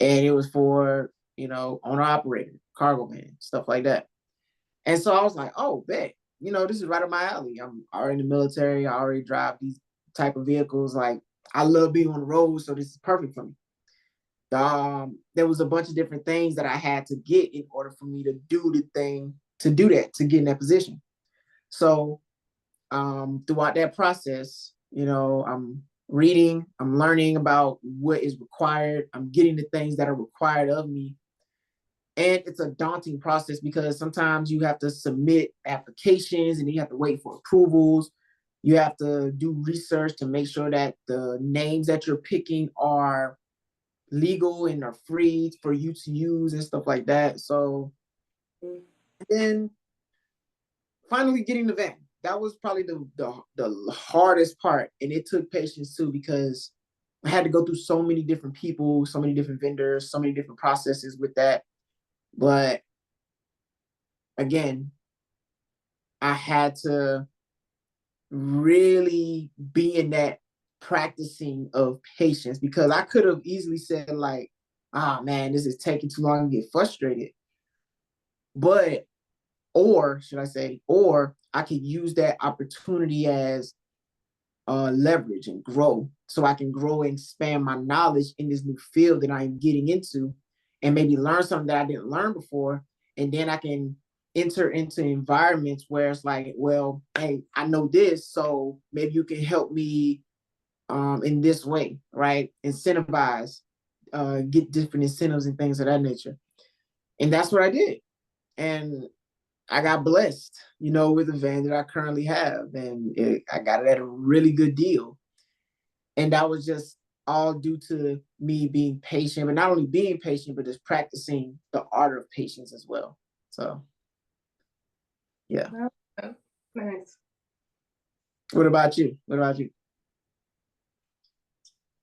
and it was for owner operator, cargo man, stuff like that. And so I was like, oh, bet, this is right up my alley. I'm already in the military. I already drive these type of vehicles. Like, I love being on the road, so this is perfect for me. There was a bunch of different things that I had to get in order for me to do the thing, to do that, to get in that position. So throughout that process, I'm reading, I'm learning about what is required, I'm getting the things that are required of me. And it's a daunting process because sometimes you have to submit applications and you have to wait for approvals. You have to do research to make sure that the names that you're picking are legal and are free for you to use and stuff like that. So then finally getting the van, that was probably the hardest part. And it took patience too, because I had to go through so many different people, so many different vendors, so many different processes with that. But again, I had to really be in that practicing of patience, because I could have easily said like, ah, man, this is taking too long and get frustrated. But, or should I say, or I could use that opportunity as leverage and grow, so I can grow and expand my knowledge in this new field that I'm getting into, and maybe learn something that I didn't learn before. And then I can enter into environments where it's like, well, hey, I know this, so maybe you can help me in this way, right? Incentivize, get different incentives and things of that nature. And that's what I did. And I got blessed, with the van that I currently have. And I got it at a really good deal. And that was just all due to me being patient, but not only being patient, but just practicing the art of patience as well. So, yeah. Oh, nice. What about you? What about you?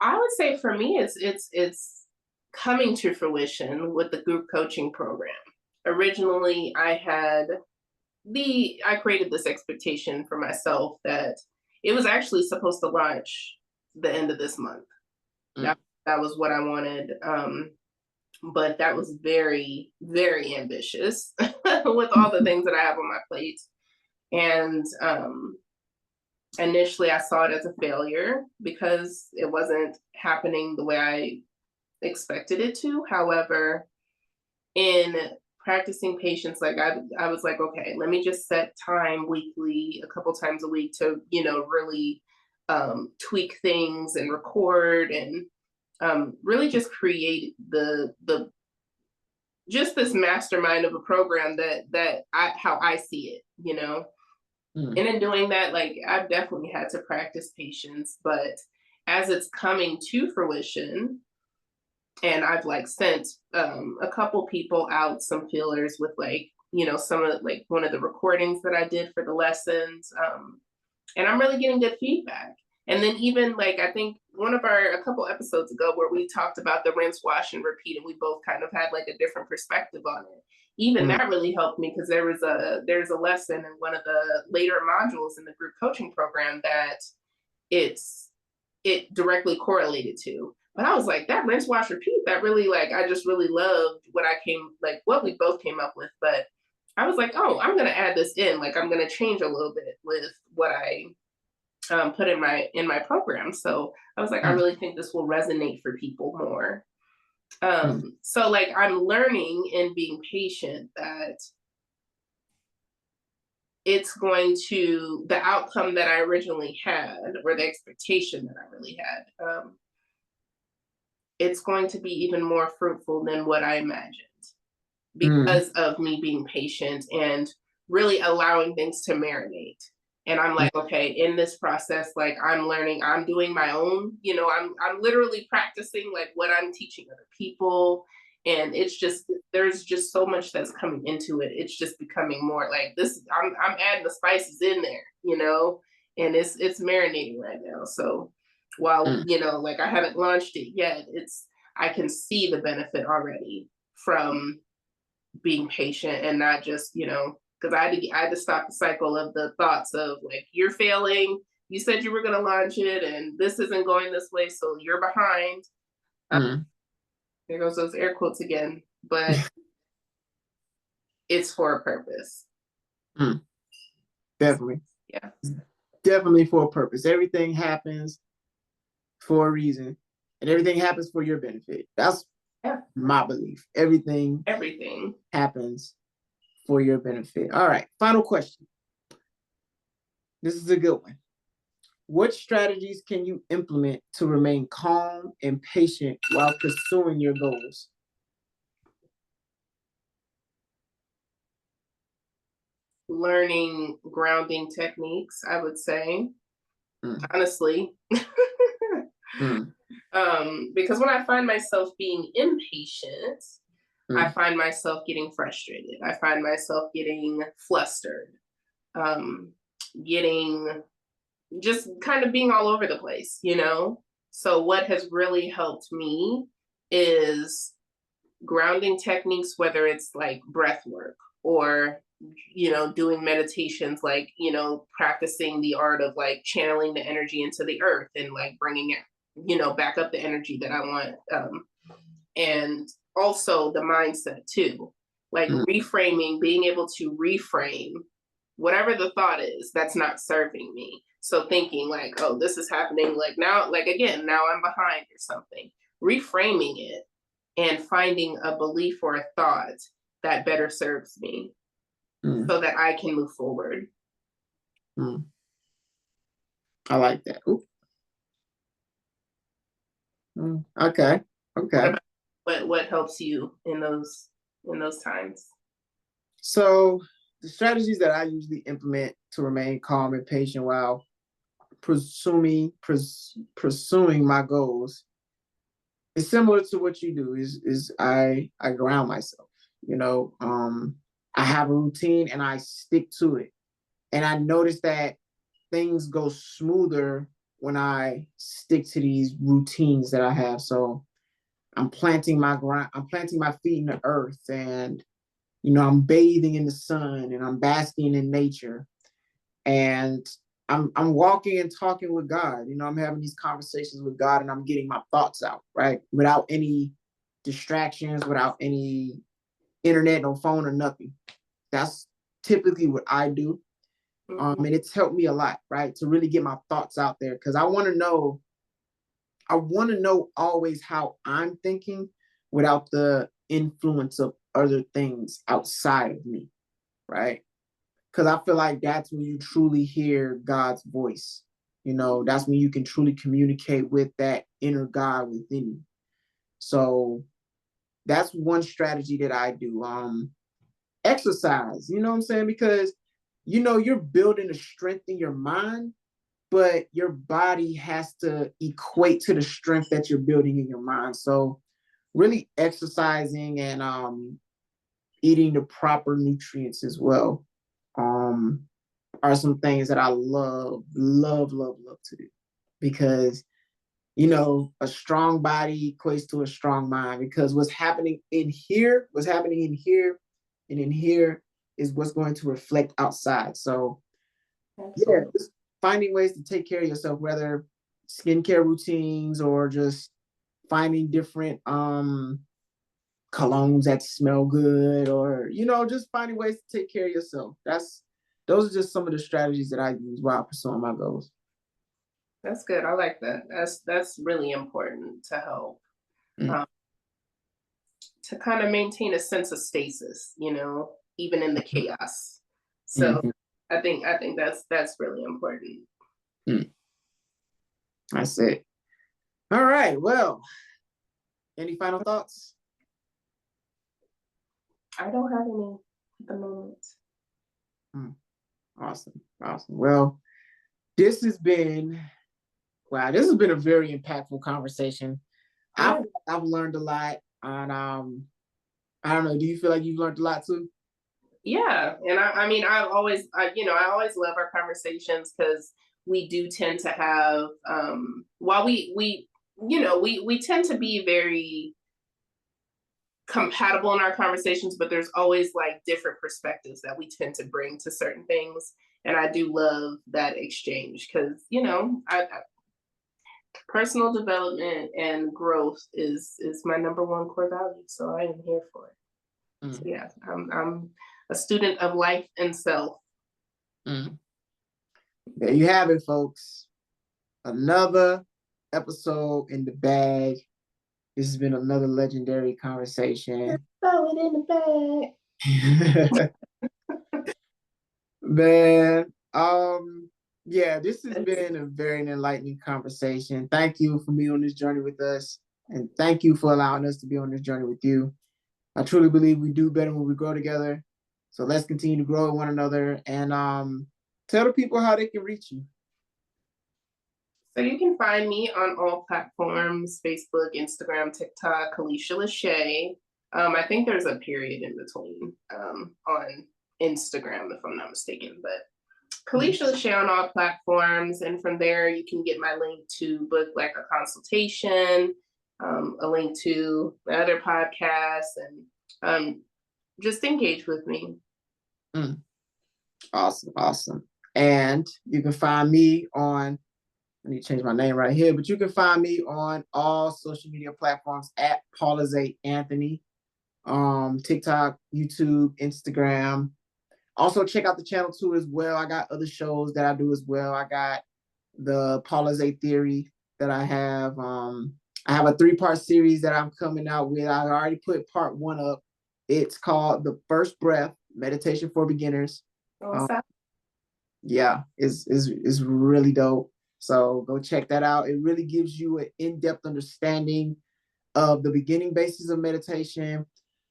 I would say for me, it's coming to fruition with the group coaching program. Originally, I created this expectation for myself that it was actually supposed to launch the end of this month. Mm. That was what I wanted. But that was very, very ambitious with all the things that I have on my plate. And initially, I saw it as a failure because it wasn't happening the way I expected it to. However, in practicing patience, like I was like, okay, let me just set time weekly, a couple times a week to, really tweak things and record and really just create the just this mastermind of a program that how I see it. Mm. And in doing that, like I've definitely had to practice patience, but as it's coming to fruition, and I've like sent a couple people out some feelers with like, some of like one of the recordings that I did for the lessons. And I'm really getting good feedback. And then even like I think a couple episodes ago where we talked about the rinse, wash, and repeat, and we both kind of had like a different perspective on it. Even Mm. that really helped me because there's a lesson in one of the later modules in the group coaching program that it directly correlated to. But I was like, that rinse, wash, repeat, that really like I just really loved what we both came up with. But I was like, oh, I'm gonna add this in. Like I'm gonna change a little bit with what I put in my program. So I was like, I Mm. really think this will resonate for people more. Mm. So like I'm learning and being patient that the outcome that I originally had, or the expectation that I really had, it's going to be even more fruitful than what I imagined Mm. because of me being patient and really allowing things to marinate. And I'm like, okay, in this process, like I'm learning, I'm doing my own, I'm literally practicing like what I'm teaching other people. And it's just there's just so much that's coming into it. It's just becoming more like this. I'm adding the spices in there, and it's marinating right now. So while Mm. like I haven't launched it yet, I can see the benefit already from being patient and not just, because I had to stop the cycle of the thoughts of like, you're failing. You said you were going to launch it and this isn't going this way. So you're behind. Mm. There goes those air quotes again, but it's for a purpose. Mm. Definitely. Yeah. Definitely for a purpose. Everything happens for a reason, and everything happens for your benefit. That's my belief. Everything happens for your benefit. All right. Final question. This is a good one. What strategies can you implement to remain calm and patient while pursuing your goals? Learning grounding techniques, I would say, Mm, honestly. mm, Because when I find myself being impatient, I mm, find myself getting frustrated. I find myself getting flustered, um, getting just kind of being all over the place, you know? So, what has really helped me is grounding techniques, whether it's like breath work or doing meditations, like practicing the art of like channeling the energy into the earth and like bringing it back up the energy that I want, and also the mindset too, like mm, reframing, being able to reframe whatever the thought is that's not serving me. So thinking like, oh, this is happening, like now, like again, now I'm behind or something, reframing it and finding a belief or a thought that better serves me mm, so that I can move forward. mm. I like that. Ooh, okay. What Okay. about what helps you in those times? So the strategies that I usually implement to remain calm and patient while pursuing my goals is similar to what you do. Is I ground myself. You know, I have a routine and I stick to it. And I notice that things go smoother when I stick to these routines that I have. So I'm planting my feet in the earth, and I'm bathing in the sun and I'm basking in nature, and I'm walking and talking with God. I'm having these conversations with God and I'm getting my thoughts out, right? Without any distractions, without any internet, no phone or nothing. That's typically what I do. Mhm. And it's helped me a lot, right? To really get my thoughts out there. Cause I want to know always how I'm thinking without the influence of other things outside of me, right? Because I feel like that's when you truly hear God's voice. That's when you can truly communicate with that inner God within you. So that's one strategy that I do. Exercise, you know what I'm saying? Because you're building a strength in your mind, but your body has to equate to the strength that you're building in your mind. So really exercising and eating the proper nutrients as well um, are some things that I love, love, love, love to do because a strong body equates to a strong mind because what's happening in here and in here is what's going to reflect outside. So yeah, Absolutely. just finding ways to take care of yourself, whether skincare routines or just finding different colognes that smell good, or just finding ways to take care of yourself. Those are just some of the strategies that I use while pursuing my goals. That's good. I like that. That's really important to help, Mm, um, to kind of maintain a sense of stasis, even in the chaos. So mm, I think that's really important. mm. That's it. All right. Well, any final thoughts? I don't have any at the moment. Mm, awesome. Awesome. Well, this has been wow. This has been a very impactful conversation. Yeah. I've learned a lot, and I don't know. Do you feel like you've learned a lot too? Yeah, and I mean, I always love our conversations because we do tend to have, while we tend to be very compatible in our conversations, but there's always like different perspectives that we tend to bring to certain things, and I do love that exchange because personal development and growth is my number one core value, so I am here for it. So Mm, yeah, I'm a student of life and self. mm. There you have it, folks. Another episode in the bag. This has been another legendary conversation. Throw it in the bag. Man, Yeah, this has It's, been a very enlightening conversation. Thank you for being on this journey with us. And thank you for allowing us to be on this journey with you. I truly believe we do better when we grow together. So let's continue to grow with one another and tell the people how they can reach you. so you can find me on all platforms: Facebook, Instagram, TikTok, Alicia Lachey. I think there's a period in between on Instagram, if I'm not mistaken, but Kalisha Lachey on all platforms. And from there, you can get my link to book like a consultation, a link to my other podcasts, and just engage with me. Mm, awesome, awesome. And you can find me on, I need to change my name right here, but you can find me on all social media platforms at Paula Zay Anthony, TikTok, YouTube, Instagram. Also check out the channel too as well. I got other shows that I do as well. I got the Paula Zay Theory that I have. I have a 3-part series that I'm coming out with. I already put part 1 up. It's called The First Breath, Meditation for Beginners. Um, yeah, it's really dope. So go check that out. It really gives you an in-depth understanding of the beginning basis of meditation,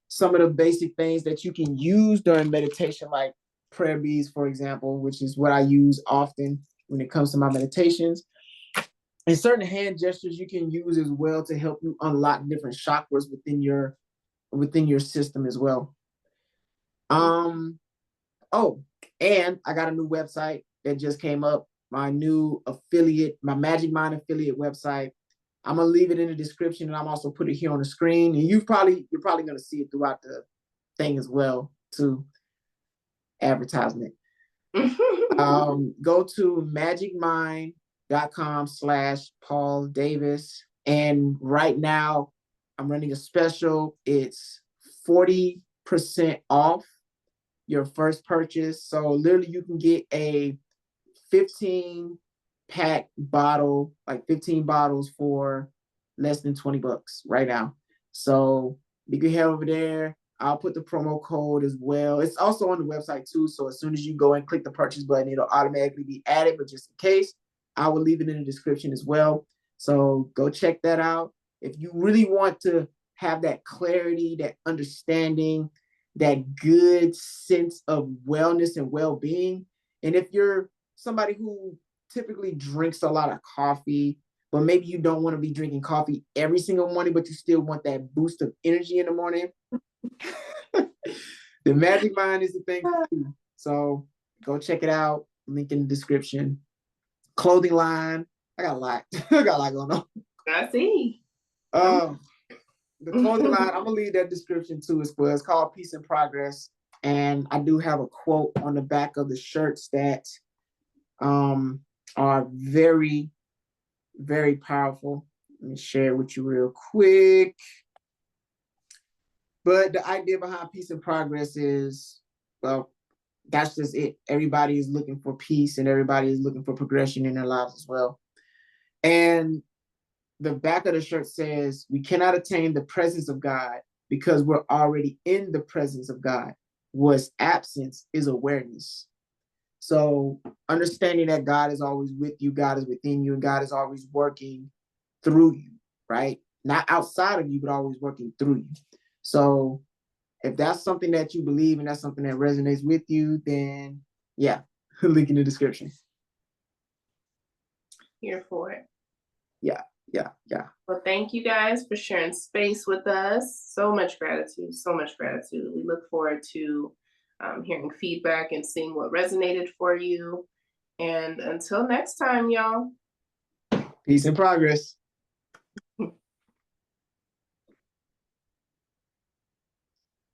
some of the basic things that you can use during meditation, like prayer beads, for example, which is what I use often when it comes to my meditations. And certain hand gestures you can use as well to help you unlock different chakras within your system as well. Oh, and I got a new website that just came up, my new affiliate, my Magic Mind affiliate website. I'm gonna leave it in the description, and I'm also put it here on the screen. And you're probably gonna see it throughout the thing as well, to advertisement. Go to magicmind.com/Paul Davis. And right now I'm running a special. It's 40% off your first purchase. So literally you can get a 15 pack bottle, like 15 bottles for less than $20 right now. So you can head over there. I'll put the promo code as well. It's also on the website too. So as soon as you go and click the purchase button, it'll automatically be added. But just in case, I will leave it in the description as well. So go check that out. If you really want to have that clarity, that understanding, that good sense of wellness and well-being, and if you're somebody who typically drinks a lot of coffee, but maybe you don't want to be drinking coffee every single morning, but you still want that boost of energy in the morning, the Magic Mind is the thing for you. So go check it out. Link in the description. Clothing line. I got a lot. I got a lot going on. I see. The clothing line, I'm gonna leave that description too as well. It's called Peace and Progress. And I do have a quote on the back of the shirts that are very, very powerful. Let me share it with you real quick. But the idea behind Peace and Progress is, well, that's just it. Everybody is looking for peace and everybody is looking for progression in their lives as well. And the back of the shirt says, we cannot attain the presence of God because we're already in the presence of God. What's absence is awareness. So understanding that God is always with you, God is within you, and God is always working through you, right? Not outside of you, but always working through you. So if that's something that you believe and that's something that resonates with you, then yeah, link in the description. Here for it. Yeah. Well, thank you guys for sharing space with us. So much gratitude, so much gratitude. We look forward to hearing feedback and seeing what resonated for you. And until next time, y'all. Peace and progress.